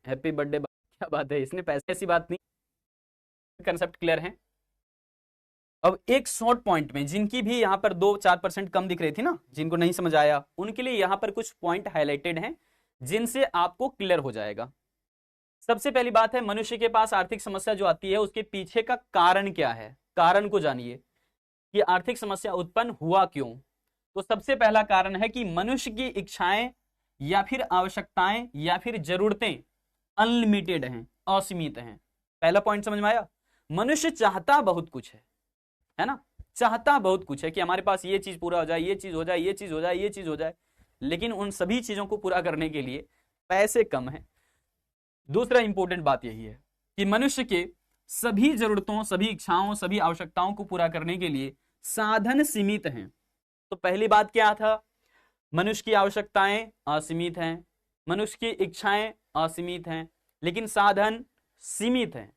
हैप्पी बर्थडे, क्या बात है, इसने पैसे, ऐसी बात नहीं, कंसेप्ट क्लियर है। अब एक शॉर्ट पॉइंट में जिनकी भी यहां पर 2-4% कम दिख रही थी ना, जिनको नहीं समझ आया, उनके लिए यहां पर कुछ पॉइंट हाईलाइटेड हैं जिनसे आपको क्लियर हो जाएगा। सबसे पहली बात है, मनुष्य के पास आर्थिक समस्या जो आती है उसके पीछे का कारण क्या है, कारण को जानिए कि आर्थिक समस्या उत्पन्न हुआ क्यों। तो सबसे पहला कारण है कि मनुष्य की इच्छाएं या फिर आवश्यकताएं या फिर जरूरतें अनलिमिटेड हैं, असीमित हैं। पहला पॉइंट समझ में आया? मनुष्य चाहता बहुत कुछ है ना, चाहता बहुत कुछ है कि हमारे पास ये चीज पूरा हो जाए, ये चीज हो जाए, ये चीज हो जाए, ये चीज हो जाए, लेकिन उन सभी चीजों को पूरा करने के लिए पैसे कम है। दूसरा इंपॉर्टेंट बात यही है कि मनुष्य के सभी जरूरतों, सभी इच्छाओं, सभी आवश्यकताओं को पूरा करने के लिए साधन सीमित हैं। तो पहली बात क्या था, मनुष्य की आवश्यकताएं असीमित हैं, मनुष्य की इच्छाएं असीमित हैं, लेकिन साधन सीमित हैं।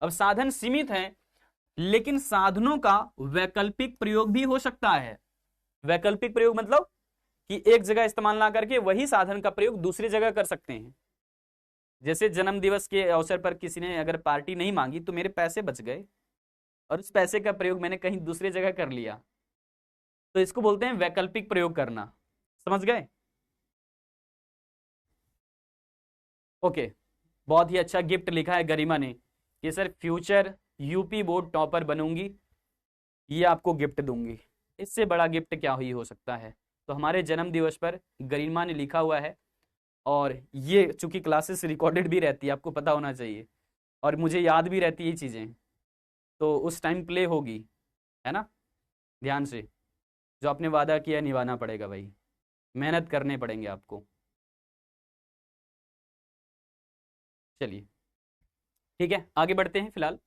अब साधन सीमित हैं लेकिन साधनों का वैकल्पिक प्रयोग भी हो सकता है। वैकल्पिक प्रयोग मतलब कि एक जगह इस्तेमाल ना करके वही साधन का प्रयोग दूसरी जगह कर सकते हैं। जैसे जन्म दिवस के अवसर पर किसी ने अगर पार्टी नहीं मांगी तो मेरे पैसे बच गए और उस पैसे का प्रयोग मैंने कहीं दूसरी जगह कर लिया, तो इसको बोलते हैं वैकल्पिक प्रयोग करना। समझ गए? ओके, बहुत ही अच्छा गिफ्ट लिखा है गरिमा ने कि sir future UP board topper बनूंगी, ये आपको गिफ्ट दूंगी। इससे बड़ा गिफ्ट क्या ही हो सकता है। तो हमारे जन्म दिवस पर गरिमा ने लिखा हुआ है, और ये चूंकि क्लासेस रिकॉर्डेड भी रहती है, आपको पता होना चाहिए, और मुझे याद भी रहती है ये चीज़ें, तो उस टाइम प्ले होगी, है ना। ध्यान से, जो आपने वादा किया निभाना पड़ेगा भाई, मेहनत करने पड़ेंगे आपको। चलिए ठीक है, आगे बढ़ते हैं फिलहाल।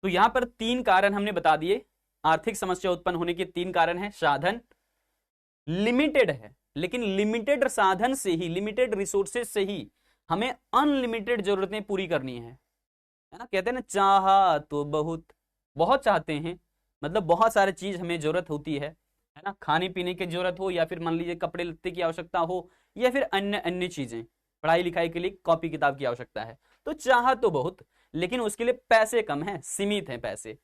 तो यहां पर 3 कारण हमने बता दिए, आर्थिक समस्या उत्पन्न होने के 3 कारण हैं। साधन लिमिटेड है, लेकिन लिमिटेड साधन से ही, लिमिटेड रिसोर्सेज से ही हमें अनलिमिटेड जरूरतें पूरी करनी है ना। कहते हैं ना, चाहा तो बहुत, बहुत चाहते हैं, मतलब बहुत सारी चीज हमें जरूरत होती है ना। खाने पीने की जरूरत हो, या फिर मान लीजिए कपड़े लत्ते की आवश्यकता हो, या फिर अन्य अन्य चीजें, पढ़ाई लिखाई के लिए कॉपी किताब की आवश्यकता है। तो चाह तो बहुत, लेकिन उसके लिए पैसे कम है, सीमित है पैसे,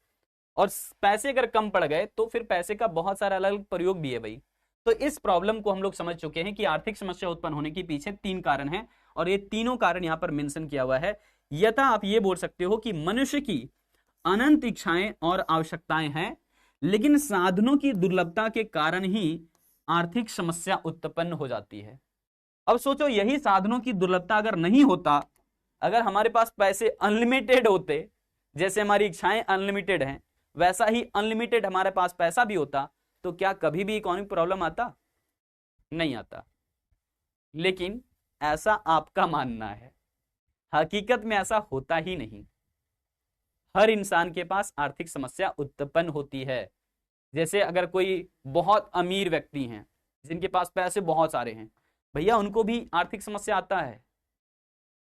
और पैसे अगर कम पड़ गए तो फिर पैसे का बहुत सारा अलग अलग प्रयोग भी है भाई। तो इस प्रॉब्लम को हम लोग समझ चुके हैं कि आर्थिक समस्या उत्पन्न होने के पीछे 3 कारण हैं, और ये तीनों कारण यहां पर मेंशन किया हुआ है। यथा आप ये बोल सकते हो कि मनुष्य की अनंत इच्छाएं और आवश्यकताएं हैं, लेकिन साधनों की दुर्लभता के कारण ही आर्थिक समस्या उत्पन्न हो जाती है। अब सोचो, यही साधनों की दुर्लभता अगर नहीं होता, अगर हमारे पास पैसे अनलिमिटेड होते, जैसे हमारी इच्छाएं अनलिमिटेड हैं, वैसा ही अनलिमिटेड हमारे पास पैसा भी होता, तो क्या कभी भी इकोनॉमिक प्रॉब्लम आता? नहीं आता। लेकिन ऐसा आपका मानना है, हकीकत में ऐसा होता ही नहीं। हर इंसान के पास आर्थिक समस्या उत्पन्न होती है। जैसे अगर कोई बहुत अमीर व्यक्ति हैं, जिनके पास पैसे बहुत सारे हैं, भैया उनको भी आर्थिक समस्या आता है।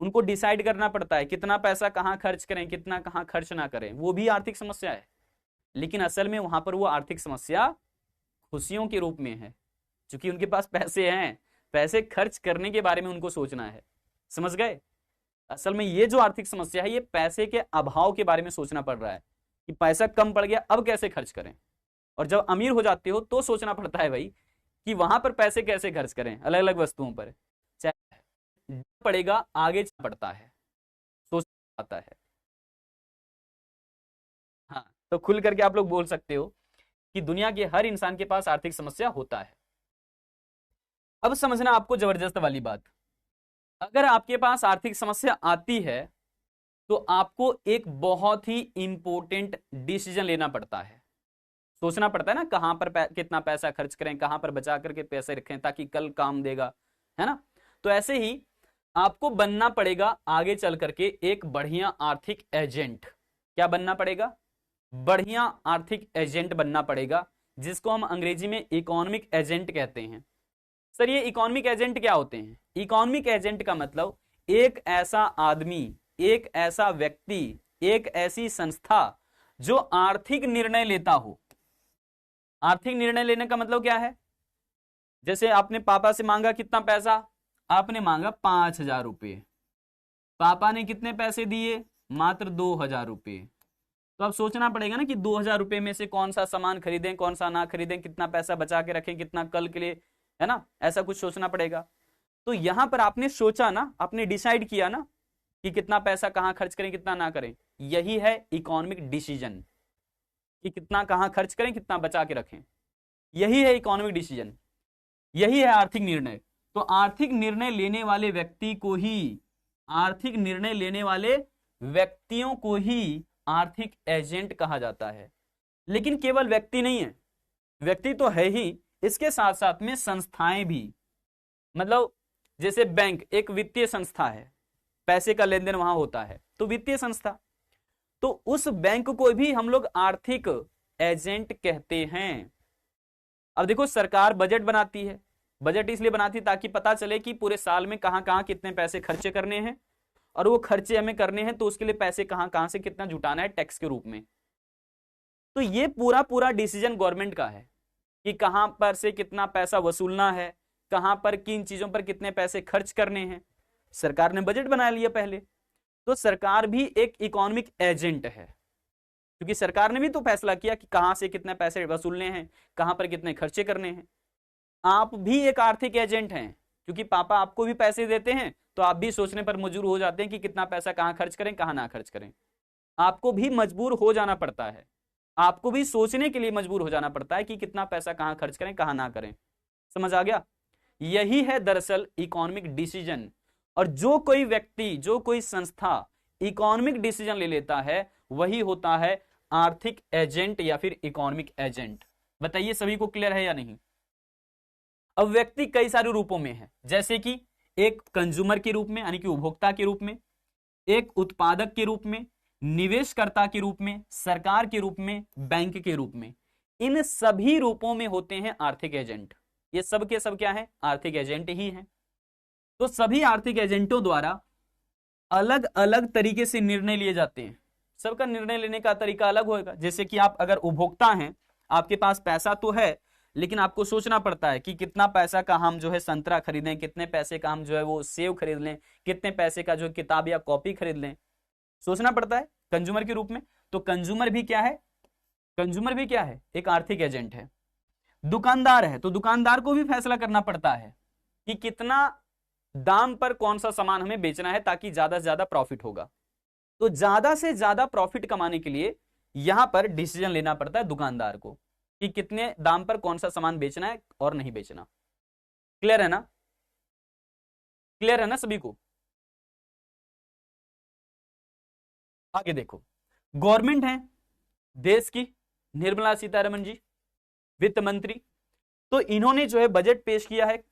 उनको डिसाइड करना पड़ता है कितना पैसा कहाँ खर्च करें, कितना कहाँ खर्च ना करें, वो भी आर्थिक समस्या है। लेकिन असल में वहां पर वो आर्थिक समस्या खुशियों के रूप में है, क्योंकि उनके पास पैसे हैं, पैसे खर्च करने के बारे में उनको सोचना है। समझ गए? असल में ये जो आर्थिक समस्या है, ये पैसे के अभाव के बारे में सोचना पड़ रहा है कि पैसा कम पड़ गया, अब कैसे खर्च करें। और जब अमीर हो जाते हो तो सोचना पड़ता है भाई कि वहां पर पैसे कैसे खर्च करें, अलग अलग वस्तुओं पर। चाहे पड़ेगा, आगे पड़ता है, सोचना आता है। हाँ, तो खुल करके आप लोग बोल सकते हो कि दुनिया के हर इंसान के पास आर्थिक समस्या होता है। अब समझना आपको जबरदस्त वाली बात, अगर आपके पास आर्थिक समस्या आती है तो आपको एक बहुत ही इंपॉर्टेंट डिसीजन लेना पड़ता है। सोचना पड़ता है ना, कहां पर कितना पैसा खर्च करें, कहां पर बचा करके पैसे रखें ताकि कल काम देगा, है ना। तो ऐसे ही आपको बनना पड़ेगा आगे चल करके एक बढ़िया आर्थिक एजेंट। क्या बनना पड़ेगा? बढ़िया आर्थिक एजेंट बनना पड़ेगा, जिसको हम अंग्रेजी में इकोनॉमिक एजेंट कहते हैं। सर ये इकोनॉमिक एजेंट क्या होते हैं? इकोनॉमिक एजेंट का मतलब एक ऐसा आदमी, एक ऐसा व्यक्ति, एक ऐसी संस्था जो आर्थिक निर्णय लेता हो। आर्थिक निर्णय लेने का मतलब क्या है? जैसे आपने पापा से मांगा कितना पैसा, आपने मांगा 5,000 रुपये, पापा ने कितने पैसे दिए? मात्र 2,000 रुपये। तो अब सोचना पड़ेगा ना कि 2,000 रुपये में से कौन सा सामान खरीदें, कौन सा ना खरीदें, कितना पैसा बचा के रखें, कितना कल के लिए, है ना। ऐसा कुछ सोचना पड़ेगा। तो यहां पर आपने सोचा ना, आपने डिसाइड किया ना कि कितना पैसा कहां खर्च करें, कितना ना करें। यही है इकोनॉमिक डिसीजन, कि कितना कहां खर्च करें, कितना बचा के रखें। यही है इकोनॉमिक डिसीजन, यही है आर्थिक निर्णय। तो आर्थिक निर्णय लेने वाले व्यक्ति को ही, आर्थिक निर्णय लेने वाले व्यक्तियों को ही आर्थिक एजेंट कहा जाता है। लेकिन केवल व्यक्ति नहीं है, व्यक्ति तो है ही, इसके साथ साथ में संस्थाएं भी। मतलब जैसे बैंक एक वित्तीय संस्था है, पैसे का लेन देन वहां होता है, तो वित्तीय संस्था, तो उस बैंक को भी हम लोग आर्थिक एजेंट कहते हैं। अब देखो, सरकार बजट बनाती है, बजट इसलिए बनाती है ताकि पता चले कि पूरे साल में कहां कहां कितने पैसे खर्चे करने हैं, और वो खर्चे हमें करने हैं तो उसके लिए पैसे कहां कहां से कितना जुटाना है टैक्स के रूप में। तो ये पूरा पूरा डिसीजन गवर्नमेंट का है कि कहां पर से कितना पैसा वसूलना है, कहां पर किन चीजों पर कितने पैसे खर्च करने हैं। सरकार ने बजट बना लिया पहले, तो सरकार भी एक इकोनॉमिक एजेंट है, क्योंकि सरकार ने भी तो फैसला किया कि कहां से कितने पैसे वसूलने हैं, कहां पर कितने खर्चे करने हैं। आप भी एक आर्थिक एजेंट हैं, क्योंकि पापा आपको भी पैसे देते हैं तो आप भी सोचने पर मजबूर हो जाते हैं कि कितना पैसा कहाँ खर्च करें कहाँ ना खर्च करें। आपको भी मजबूर हो जाना पड़ता है, आपको भी सोचने के लिए मजबूर हो जाना पड़ता है कि कितना पैसा कहाँ खर्च करें कहाँ ना करें। समझ आ गया? यही है दरअसल इकोनॉमिक डिसीजन। और जो कोई व्यक्ति, जो कोई संस्था इकोनॉमिक डिसीजन ले लेता है, वही होता है आर्थिक एजेंट या फिर इकोनॉमिक एजेंट। बताइए सभी को क्लियर है या नहीं? अब व्यक्ति कई सारे रूपों में है, जैसे कि एक कंज्यूमर के रूप में यानी कि उपभोक्ता के रूप में, एक उत्पादक के रूप में, निवेशकर्ता के रूप में, सरकार के रूप में, बैंक के रूप में। इन सभी रूपों में होते हैं आर्थिक एजेंट। ये सब के सब क्या है? आर्थिक एजेंट ही हैं। तो सभी आर्थिक एजेंटों द्वारा अलग अलग तरीके से निर्णय लिए जाते हैं। सबका निर्णय लेने का तरीका अलग होगा। जैसे कि आप अगर उपभोक्ता हैं, आपके पास पैसा तो है, लेकिन आपको सोचना पड़ता है कि कितना पैसा का हम जो है संतरा खरीदें, कितने पैसे का हम जो है वो सेव खरीद लें, कितने पैसे का जो किताब या कॉपी खरीद लें, सोचना पड़ता है कंज्यूमर के रूप में। तो कंज्यूमर भी क्या है? कंज्यूमर भी क्या है? एक आर्थिक एजेंट है। दुकानदार है, तो दुकानदार को भी फैसला करना पड़ता है कि कितना दाम पर कौन सा सामान हमें बेचना है ताकि ज्यादा से ज्यादा प्रॉफिट होगा। तो ज्यादा से ज्यादा प्रॉफिट कमाने के लिए यहां पर डिसीजन लेना पड़ता है दुकानदार को कि कितने दाम पर कौन सा सामान बेचना है और नहीं बेचना। क्लियर है ना? क्लियर है ना सभी को? आगे देखो, गवर्नमेंट है देश की, निर्मला सीतारमण जी वित्त मंत्री, तो इन्होंने जो है बजट पेश किया है।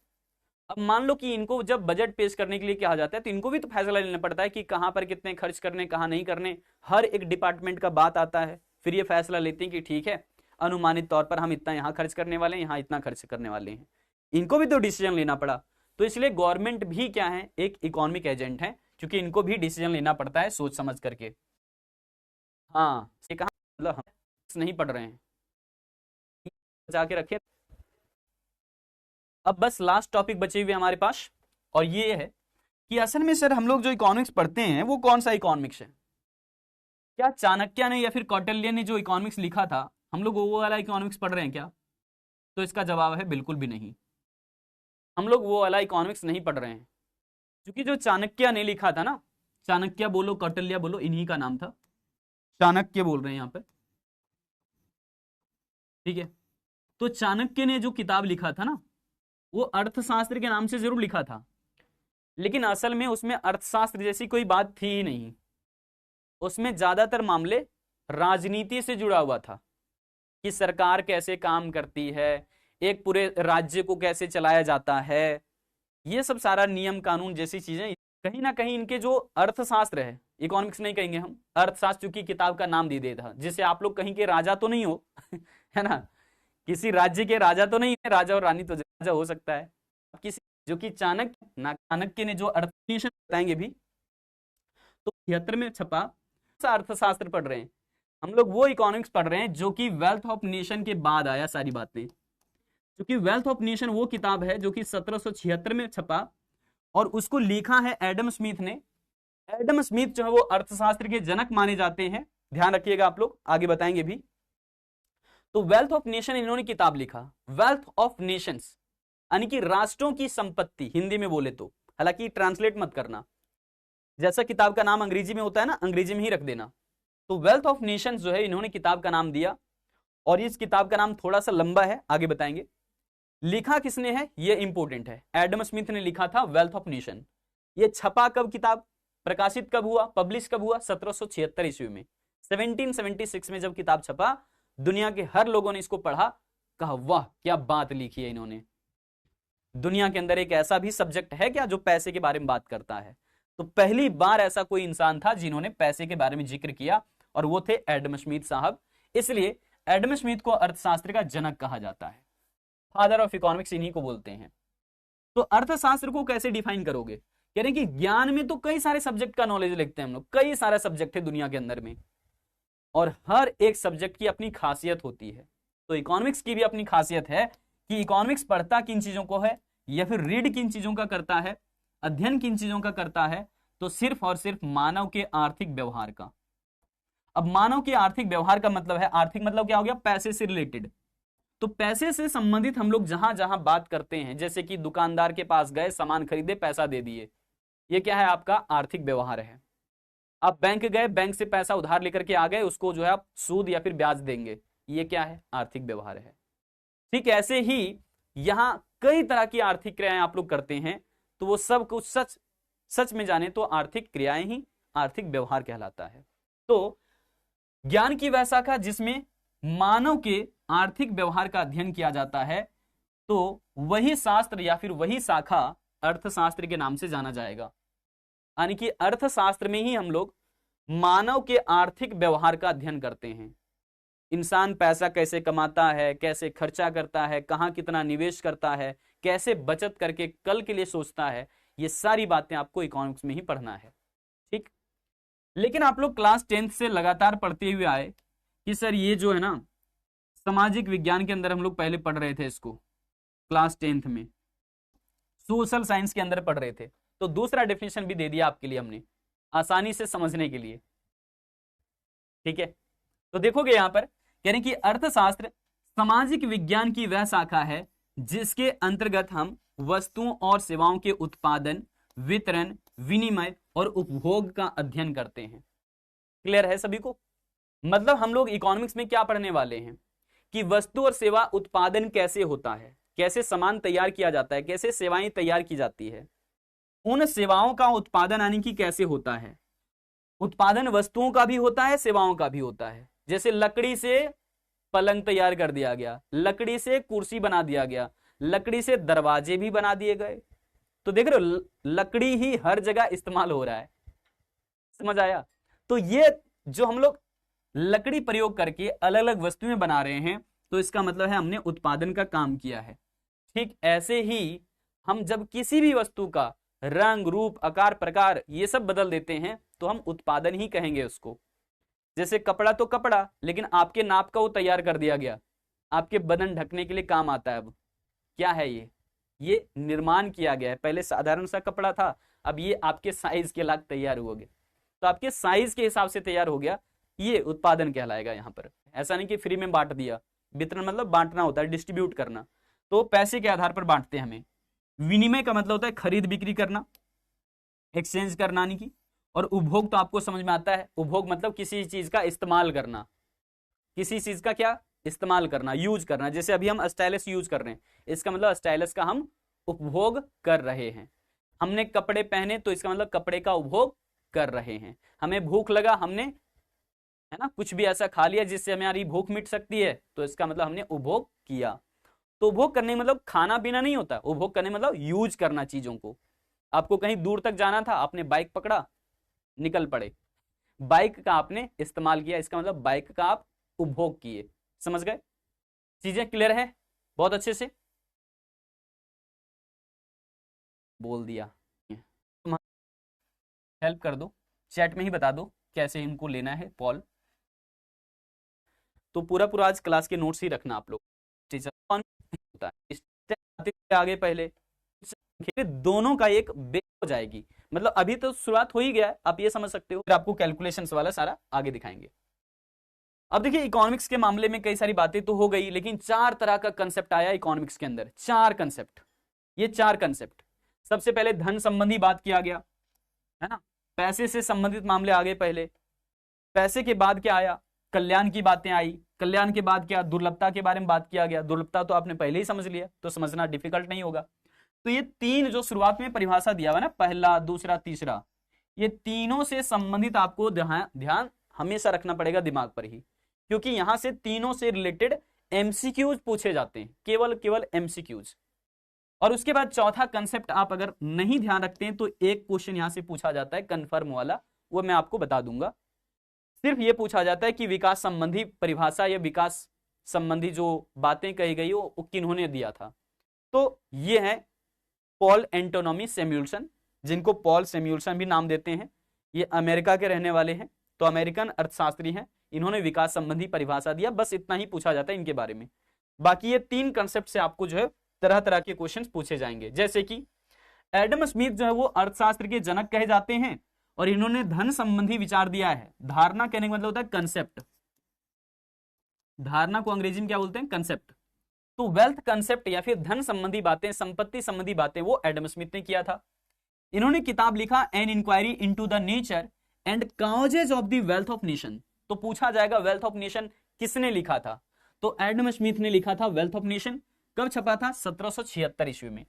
अब मान लो कि इनको जब बजट पेश करने के लिए कहा जाता है तो इनको भी तो फैसला लेना पड़ता है कि कहां पर कितने खर्च करने, कहां नहीं करने। हर एक डिपार्टमेंट का बात आता है, फिर ये फैसला लेते हैं कि ठीक है अनुमानित तौर पर हम इतना यहां खर्च करने वाले हैं, यहां इतना खर्च करने वाले हैं। इनको भी तो डिसीजन लेना पड़ा। तो इसलिए गवर्नमेंट भी क्या है? एक इकोनॉमिक एजेंट है, क्योंकि इनको भी डिसीजन लेना पड़ता है सोच समझ करके। हाँ, ये कहा मतलब हम नहीं पढ़ रहे हैं, जाके रखे। अब बस लास्ट टॉपिक बचे हुए हमारे पास, और ये है कि असल में सर हम लोग जो इकोनॉमिक्स पढ़ते हैं वो कौन सा इकोनॉमिक्स है? क्या चाणक्य ने या फिर कौटिल्य ने जो इकोनॉमिक्स लिखा था, हम लोग वो वाला इकोनॉमिक्स पढ़ रहे हैं क्या? तो इसका जवाब है बिल्कुल भी नहीं, हम लोग वो वाला इकोनॉमिक्स नहीं पढ़ रहे हैं। क्योंकि जो चाणक्य ने लिखा था ना, चाणक्य बोलो कौटिल्य बोलो, इन्हीं का नाम था, चाणक्य बोल रहे हैं यहाँ पे, ठीक है। तो चाणक्य ने जो किताब लिखा था ना, वो अर्थशास्त्र के नाम से जरूर लिखा था, लेकिन असल में उसमें अर्थशास्त्र जैसी कोई बात थी ही नहीं। उसमें ज्यादातर मामले राजनीति से जुड़ा हुआ था कि सरकार कैसे काम करती है, एक पूरे राज्य को कैसे चलाया जाता है, ये सब सारा नियम कानून जैसी चीजें। कहीं ना कहीं इनके जो अर्थशास्त्र है, इकोनॉमिक्स नहीं कहेंगे हम, अर्थशास्त्र चूंकि किताब का नाम दे दिया था, जिससे आप लोग कहीं के राजा तो नहीं हो है ना, किसी राज्य के राजा तो नहीं है, राजा और रानी तो राजा हो सकता है किसी, जो कि चाणक्य ने जो अर्थशास्त्र बताएंगे भी, तो 76 में छपा अर्थशास्त्र पढ़ रहे हैं हम लोग, वो इकोनॉमिक्स पढ़ रहे हैं जो कि वेल्थ ऑफ नेशन के बाद आया सारी बातें। क्योंकि वेल्थ ऑफ नेशन वो किताब है जो कि 1776 में छपा, और उसको लिखा है एडम स्मिथ ने। एडम स्मिथ जो है वो अर्थशास्त्र के जनक माने जाते हैं, ध्यान रखिएगा आप लोग, आगे बताएंगे भी। तो वेल्थ ऑफ नेशन इन्होंने किताब लिखा, वेल्थ ऑफ नेशंस यानी कि राष्ट्रों की संपत्ति, हिंदी में बोले तो, हालांकि ट्रांसलेट मत करना, जैसा किताब का नाम अंग्रेजी में होता है ना, अंग्रेजी में ही रख देना। तो वेल्थ ऑफ नेशंस जो है इन्होंने किताब का नाम दिया, और इस किताब का नाम थोड़ा सा लंबा है, आगे बताएंगे। लिखा किसने है ये इंपॉर्टेंट है, एडम स्मिथ ने लिखा था वेल्थ ऑफ नेशन। ये छपा कब, किताब प्रकाशित कब हुआ, पब्लिश कब हुआ? 1776 ईस्वी में, 1776 में जब किताब छपा, दुनिया के हर लोगों ने इसको पढ़ा, कहा वाह क्या बात लिखी है इन्होंने। दुनिया के अंदर एक ऐसा भी सब्जेक्ट है क्या जो पैसे के बारे में बात करता है? तो पहली बार ऐसा कोई इंसान था जिन्होंने पैसे के बारे में जिक्र किया, और वो थे एडम स्मिथ साहब। इसलिए एडम स्मिथ को अर्थशास्त्र का जनक कहा जाता है, फादर ऑफ इकोनॉमिक्स इन्हीं को बोलते हैं। तो अर्थशास्त्र को कैसे डिफाइन करोगे? कह रहे हैं कि ज्ञान में तो कई सारे सब्जेक्ट का नॉलेज लिखते हैं हम लोग, कई सारे सब्जेक्ट है दुनिया के अंदर में, और हर एक सब्जेक्ट की अपनी खासियत होती है। तो इकोनॉमिक्स की भी अपनी खासियत है कि इकोनॉमिक्स पढ़ता किन चीजों को है, या फिर रीड किन चीजों का करता है, अध्ययन किन चीजों का करता है, तो सिर्फ और सिर्फ मानव के आर्थिक व्यवहार का। अब मानव के आर्थिक व्यवहार का मतलब है, आर्थिक मतलब क्या हो गया? पैसे से रिलेटेड। तो पैसे से संबंधित हम लोग जहां जहां बात करते हैं, जैसे कि दुकानदार के पास गए, सामान खरीदे, पैसा दे दिए, ये क्या है? आपका आर्थिक व्यवहार है। आप बैंक गए, बैंक से पैसा उधार लेकर के आ गए, उसको जो है आप सूद या फिर ब्याज देंगे, ये क्या है? आर्थिक व्यवहार है। ठीक ऐसे ही यहां कई तरह की आर्थिक क्रियाएं आप लोग करते हैं, तो वो सब कुछ सच सच में जाने तो आर्थिक क्रियाएं ही आर्थिक व्यवहार कहलाता है। तो ज्ञान की वह शाखा जिसमें मानव के आर्थिक व्यवहार का अध्ययन किया जाता है, तो वही शास्त्र या फिर वही शाखा अर्थशास्त्र के नाम से जाना जाएगा। यानी कि अर्थशास्त्र में ही हम लोग मानव के आर्थिक व्यवहार का अध्ययन करते हैं। इंसान पैसा कैसे कमाता है, कैसे खर्चा करता है, कहां कितना निवेश करता है, कैसे बचत करके कल के लिए सोचता है, ये सारी बातें आपको इकोनॉमिक्स में ही पढ़ना है। ठीक, लेकिन आप लोग क्लास 10th से लगातार पढ़ते हुए आए कि सर ये जो है ना, सामाजिक विज्ञान के अंदर हम लोग पहले पढ़ रहे थे इसको, क्लास 10th में सोशल साइंस के अंदर पढ़ रहे थे, तो दूसरा डेफिनेशन भी दे दिया आपके लिए हमने आसानी से समझने के लिए। ठीक है, तो देखोगे यहां पर कह रहे हैं कि अर्थशास्त्र सामाजिक विज्ञान की वह शाखा है जिसके अंतर्गत हम वस्तुओं और सेवाओं के उत्पादन, वितरण, विनिमय और उपभोग का अध्ययन करते हैं। क्लियर है सभी को? मतलब हम लोग इकोनॉमिक्स में क्या पढ़ने वाले हैं कि वस्तु और सेवा उत्पादन कैसे होता है, कैसे सामान तैयार किया जाता है, कैसे सेवाएं तैयार की जाती है, उन सेवाओं का उत्पादन यानी कि कैसे होता है। उत्पादन वस्तुओं का भी होता है, सेवाओं का भी होता है। जैसे लकड़ी से पलंग तैयार कर दिया गया, लकड़ी से कुर्सी बना दिया गया, लकड़ी से दरवाजे भी बना दिए गए। तो देख रहे हो, लकड़ी ही हर जगह इस्तेमाल हो रहा है। समझ आया? तो ये जो हम लोग लकड़ी प्रयोग करके अलग अलग वस्तुएं बना रहे हैं, तो इसका मतलब है हमने उत्पादन का काम किया है। ठीक ऐसे ही हम जब किसी भी वस्तु का रंग, रूप, आकार, प्रकार ये सब बदल देते हैं, तो हम उत्पादन ही कहेंगे उसको। जैसे कपड़ा तो कपड़ा, लेकिन आपके नाप का वो तैयार कर दिया गया, आपके बदन ढकने के लिए काम आता है। अब क्या है ये निर्माण किया गया है। पहले साधारण सा कपड़ा था, अब ये आपके साइज के लायक तैयार हो गए, तो आपके साइज के हिसाब से तैयार हो गया, ये उत्पादन कहलाएगा। यहाँ पर ऐसा नहीं कि फ्री में बांट दिया। वितरण मतलब बांटना होता है, डिस्ट्रीब्यूट करना, तो पैसे के आधार पर बांटते हैं हमें। विनिमय का मतलब होता है खरीद बिक्री करना, एक्सचेंज करना यानी कि। और उपभोग तो आपको समझ में आता है, उपभोग मतलब किसी चीज का इस्तेमाल करना, किसी चीज का क्या इस्तेमाल करना, यूज करना। जैसे अभी हम स्टाइलस यूज कर रहे हैं, इसका मतलब स्टाइलस का हम उपभोग कर रहे हैं। हमने कपड़े पहने, तो इसका मतलब कपड़े का उपभोग कर रहे हैं। हमें भूख लगा, हमने है ना कुछ भी ऐसा खा लिया जिससे हमारी भूख मिट सकती है, तो इसका मतलब हमने उपभोग किया। तो उपभोग करने मतलब खाना पीना नहीं होता, उपभोग करने मतलब यूज करना चीजों को। आपको कहीं दूर तक जाना था, आपने बाइक पकड़ा, निकल पड़े, बाइक का आपने इस्तेमाल किया, इसका मतलब बाइक का आप उपभोग किए। समझ गए? चीजें क्लियर है? बहुत अच्छे से बोल दिया। तुम हेल्प कर दो, चैट में ही बता दो कैसे इनको लेना है पॉल। तो पूरा पूरा आज क्लास के नोट्स ही रखना आप लोग। टीचर कौन होता है आगे पहले दोनों का एक बेस हो जाएगी। मतलब अभी तो शुरुआत हो ही गया है, आप ये समझ सकते हो, फिर आपको कैलकुलेशंस वाला सारा आगे दिखाएंगे। अब देखिए इकोनॉमिक्स के मामले में कई सारी बातें तो हो गई, लेकिन 4 तरह का कंसेप्ट आया इकोनॉमिक्स के अंदर। 4 कंसेप्ट, ये 4 कंसेप्ट। सबसे पहले धन संबंधी बात किया गया, है ना, पैसे से संबंधित मामले आ गए पहले। पैसे के बाद क्या आया? कल्याण की बातें आई। कल्याण के बाद क्या? दुर्लभता के बारे में बात किया गया। दुर्लभता तो आपने पहले ही समझ लिया, तो समझना डिफिकल्ट नहीं होगा। तो ये 3 जो शुरुआत में परिभाषा दिया हुआ ना, पहला, दूसरा, तीसरा, ये तीनों से संबंधित आपको ध्यान हमेशा रखना पड़ेगा दिमाग पर ही, क्योंकि यहां से तीनों से रिलेटेड एमसीक्यूज पूछे जाते हैं, केवल एमसीक्यूज। और उसके बाद चौथा कंसेप्ट आप अगर नहीं ध्यान रखते हैं, तो एक क्वेश्चन यहां से पूछा जाता है कन्फर्म वाला, वो मैं आपको बता दूंगा। सिर्फ ये पूछा जाता है कि विकास संबंधी परिभाषा या विकास संबंधी जो बातें कही गई वो किन्होंने दिया था। तो ये है पॉल एंटोनोमी सैमुअल्सन, जिनको पॉल सैमुअल्सन भी नाम देते हैं। ये अमेरिका के रहने वाले हैं, तो अमेरिकन अर्थशास्त्री हैं। इन्होंने विकास संबंधी परिभाषा दिया, बस इतना ही पूछा जाता है इनके बारे में। बाकी ये 3 कंसेप्ट से आपको जो है तरह तरह के क्वेश्चंस पूछे जाएंगे। जैसे कि एडम स्मिथ जो है वो अर्थशास्त्र के जनक कहे जाते हैं, और इन्होंने धन संबंधी विचार दिया है। धारणा कहने का मतलब होता है कंसेप्ट, धारणा को अंग्रेजी में क्या बोलते हैं? कंसेप्ट। तो वेल्थ कंसेप्ट या फिर धन संबंधी बातें, संपत्ति संबंधी बातें, वो एडम स्मिथ ने किया था। इन्होंने किताब लिखा an inquiry into the nature and causes of the wealth of nation. तो पूछा जाएगा वेल्थ ऑफ नेशन किसने लिखा था, तो एडम स्मिथ ने लिखा था वेल्थ ऑफ नेशन। कब छपा था? 1776 ईस्वी में।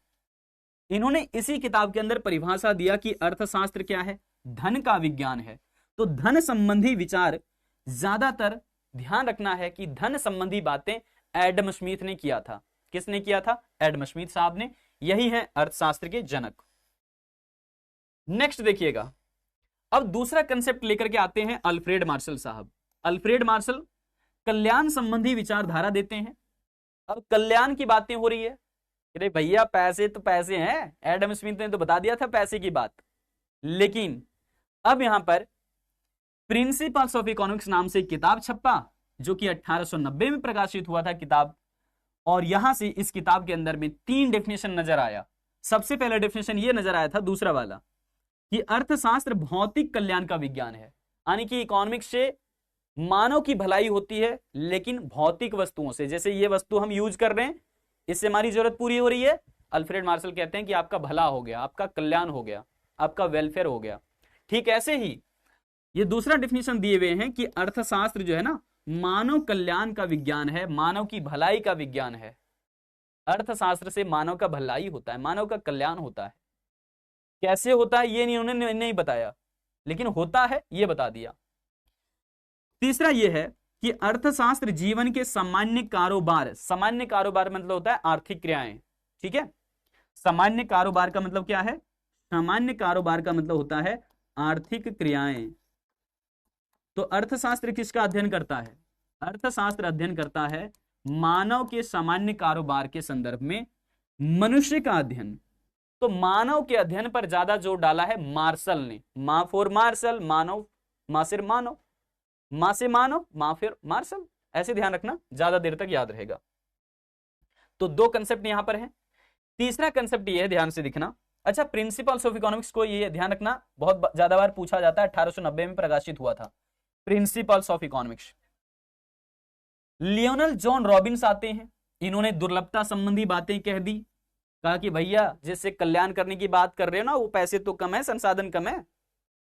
इन्होंने इसी किताब के अंदर परिभाषा दिया कि अर्थशास्त्र क्या है? धन का विज्ञान है। तो धन संबंधी विचार, ज्यादातर ध्यान रखना है कि धन संबंधी बातें एडम स्मिथ ने किया था। किसने किया था? एडम स्मिथ साहब ने। यही है अर्थशास्त्र के जनक। नेक्स्ट देखिएगा, अब दूसरा कंसेप्ट लेकर के आते हैं अल्फ्रेड मार्शल साहब। अल्फ्रेड मार्शल कल्याण संबंधी विचारधारा देते हैं। अब कल्याण की बातें हो रही है, अरे भैया पैसे तो पैसे हैं, एडम स्मिथ ने तो बता दिया था पैसे की बात। लेकिन अब यहां पर प्रिंसिपल्स ऑफ इकोनॉमिक्स नाम से एक किताब छपा, जो कि 1890 में प्रकाशित हुआ था किताब। और यहां से इस किताब के अंदर में 3 डेफिनेशन नजर आया। सबसे पहला डेफिनेशन ये नजर आया था, दूसरा वाला, कि अर्थशास्त्र भौतिक कल्याण का विज्ञान है। यानी कि इकोनॉमिक्स से मानव की भलाई होती है, लेकिन भौतिक वस्तुओं से। जैसे ये वस्तु हम यूज कर रहे हैं, इससे हमारी जरूरत पूरी हो रही है। अल्फ्रेड मार्शल कहते हैं कि आपका भला हो गया, आपका कल्याण हो गया, आपका वेलफेयर हो गया। ठीक ऐसे ही ये दूसरा डेफिनेशन दिए हुए हैं कि अर्थशास्त्र जो है ना, मानव कल्याण का विज्ञान है, मानव की भलाई का विज्ञान है। अर्थशास्त्र से मानव का भलाई होता है, मानव का कल्याण होता है। कैसे होता है ये उन्होंने नहीं बताया, लेकिन होता है ये बता दिया। तीसरा ये है कि अर्थशास्त्र जीवन के सामान्य कारोबार, सामान्य कारोबार मतलब होता है आर्थिक क्रियाएं। ठीक है, सामान्य कारोबार का मतलब क्या है? सामान्य कारोबार का मतलब होता है आर्थिक क्रियाएं। तो अर्थशास्त्र किसका अध्ययन करता है? अर्थशास्त्र अध्ययन करता है मानव के सामान्य कारोबार के संदर्भ में मनुष्य का अध्ययन। तो मानव के अध्ययन पर ज्यादा जोर डाला है मार्शल ने। मा फॉर मार्शल, मानव, मा सिर मानव, मां से मानव, मां फिर मार्शल। ऐसे ध्यान रखना, ज्यादा देर तक याद रहेगा। तो 2 कंसेप्ट यहां पर है। तीसरा कंसेप्ट ये है, ध्यान से दिखना। अच्छा, प्रिंसिपल्स ऑफ इकोनॉमिक्स को ये ध्यान रखना, बहुत ज्यादा बार पूछा जाता है। 1890 में प्रकाशित हुआ था principles of economics. Lionel John Robins आते हैं, इन्होंने दुर्लभता संबंधी बातें कह दी। कहा कि भैया जिससे कल्याण करने की बात कर रहे हो ना, वो पैसे तो कम है, संसाधन कम है,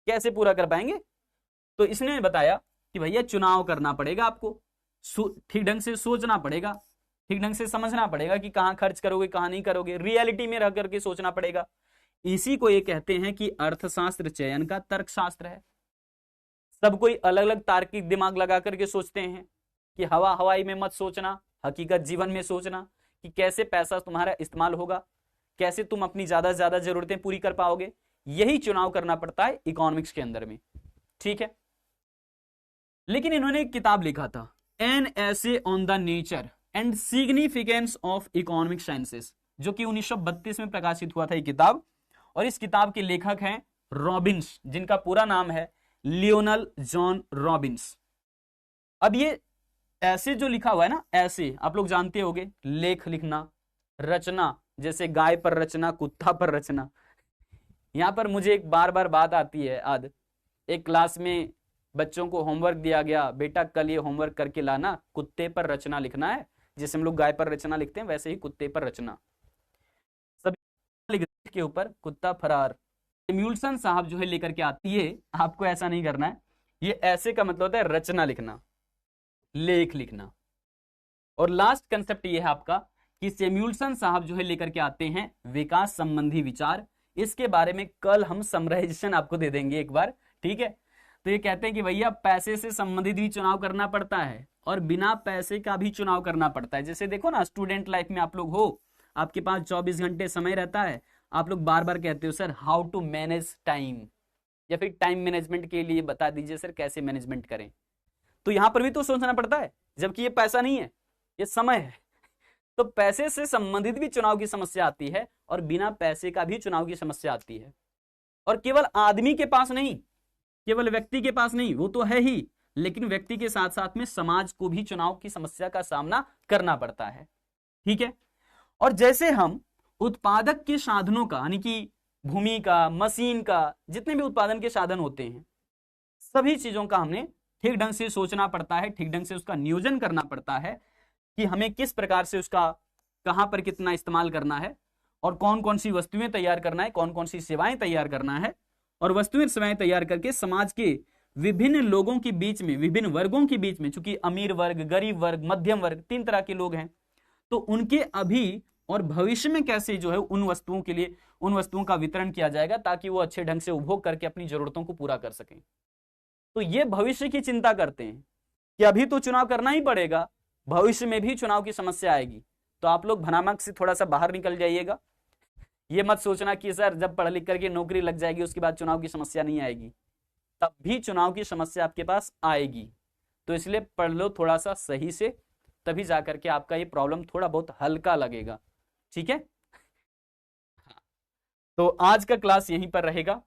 कैसे पूरा कर पाएंगे? तो इसने बताया कि भैया चुनाव करना पड़ेगा आपको, ठीक ढंग से सोचना पड़ेगा, ठीक ढंग से समझना पड़ेगा कि कहां खर्च करोगे कहां नहीं करोगे, रियलिटी में रह करके सोचना पड़ेगा। इसी को ये कहते हैं कि अर्थशास्त्र चयन का तर्कशास्त्र है। सब कोई अलग अलग तार्किक दिमाग लगा करके सोचते हैं कि हवा हवाई में मत सोचना, हकीकत जीवन में सोचना कि कैसे पैसा तुम्हारा इस्तेमाल होगा, कैसे तुम अपनी ज्यादा से ज्यादा जरूरतें पूरी कर पाओगे। यही चुनाव करना पड़ता है इकोनॉमिक्स के अंदर में। ठीक है, लेकिन इन्होंने एक किताब लिखा था, an essay on the nature and significance of economic sciences, जो कि 1932 में प्रकाशित हुआ था ये किताब। और इस किताब के लेखक हैं रॉबिन्स, जिनका पूरा नाम है लियोनल जॉन रॉबिन्स। अब ये ऐसे जो लिखा हुआ है ना, ऐसे आप लोग जानते होंगे, लेख लिखना, रचना, जैसे गाय पर रचना, कुत्ता पर रचना। यहां पर मुझे एक बार बार बात आती है। आज एक क्लास में बच्चों को होमवर्क दिया गया, बेटा कल ये होमवर्क करके लाना, कुत्ते पर रचना लिखना है। जैसे हम लोग गाय पर रचना लिखते हैं, वैसे ही कुत्ते पर रचना। सभी के ऊपर कुत्ता फरार। सैमुअल्सन साहब जो है लेकर के आती है, आपको ऐसा नहीं करना है। ये ऐसे का मतलब होता है रचना लिखना, लेख लिखना। और लास्ट कंसेप्ट ये है आपका कि सैमुअल्सन साहब जो है लेकर के आते हैं विकास संबंधी विचार। इसके बारे में कल हम समराइजेशन आपको दे देंगे एक बार। ठीक है, तो ये कहते हैं कि भैया पैसे से संबंधित भी चुनाव करना पड़ता है और बिना पैसे का भी चुनाव करना पड़ता है। जैसे देखो ना, स्टूडेंट लाइफ में आप लोग हो, आपके पास 24 घंटे समय रहता है, आप लोग बार बार कहते हो sir how to manage time, या फिर टाइम मैनेजमेंट के लिए बता दीजिए सर कैसे मैनेजमेंट करें। तो यहां पर भी तो सोचना पड़ता है, जबकि ये पैसा नहीं है, ये समय है। तो पैसे से संबंधित भी चुनाव की समस्या आती है और बिना पैसे का भी चुनाव की समस्या आती है। और केवल आदमी के पास नहीं, केवल व्यक्ति के पास नहीं, वो तो है ही, लेकिन व्यक्ति के साथ साथ में समाज को भी चुनाव की समस्या का सामना करना पड़ता है। ठीक है, और जैसे हम उत्पादक के साधनों का, यानी कि भूमि का, मशीन का, जितने भी उत्पादन के साधन होते हैं, सभी चीजों का हमने ठीक ढंग से सोचना पड़ता है, ठीक ढंग से उसका नियोजन करना पड़ता है कि हमें किस प्रकार से उसका कहां पर कितना इस्तेमाल करना है। और कौन कौन सी वस्तुएं तैयार करना है, कौन कौन सी सेवाएं तैयार करना है, और वस्तुएं सेवाएं तैयार करके समाज के विभिन्न लोगों के बीच में, विभिन्न वर्गों के बीच में, चूंकि अमीर वर्ग, गरीब वर्ग, मध्यम वर्ग, 3 तरह के लोग हैं, तो उनके अभी और भविष्य में कैसे जो है उन वस्तुओं के लिए, उन वस्तुओं का वितरण किया जाएगा ताकि वो अच्छे ढंग से उपभोग करके अपनी जरूरतों को पूरा कर सकें। तो ये भविष्य की चिंता करते हैं कि अभी तो चुनाव करना ही पड़ेगा, भविष्य में भी चुनाव की समस्या आएगी। तो आप लोग भनामक से थोड़ा सा बाहर निकल जाइएगा। ये मत सोचना कि सर जब पढ़ लिख करके नौकरी लग जाएगी उसके बाद चुनाव की समस्या नहीं आएगी, तब भी चुनाव की समस्या आपके पास आएगी। तो इसलिए पढ़ लो थोड़ा सा सही से, तभी जाकर के आपका ये प्रॉब्लम थोड़ा बहुत हल्का लगेगा। ठीक है, तो आज का क्लास यहीं पर रहेगा।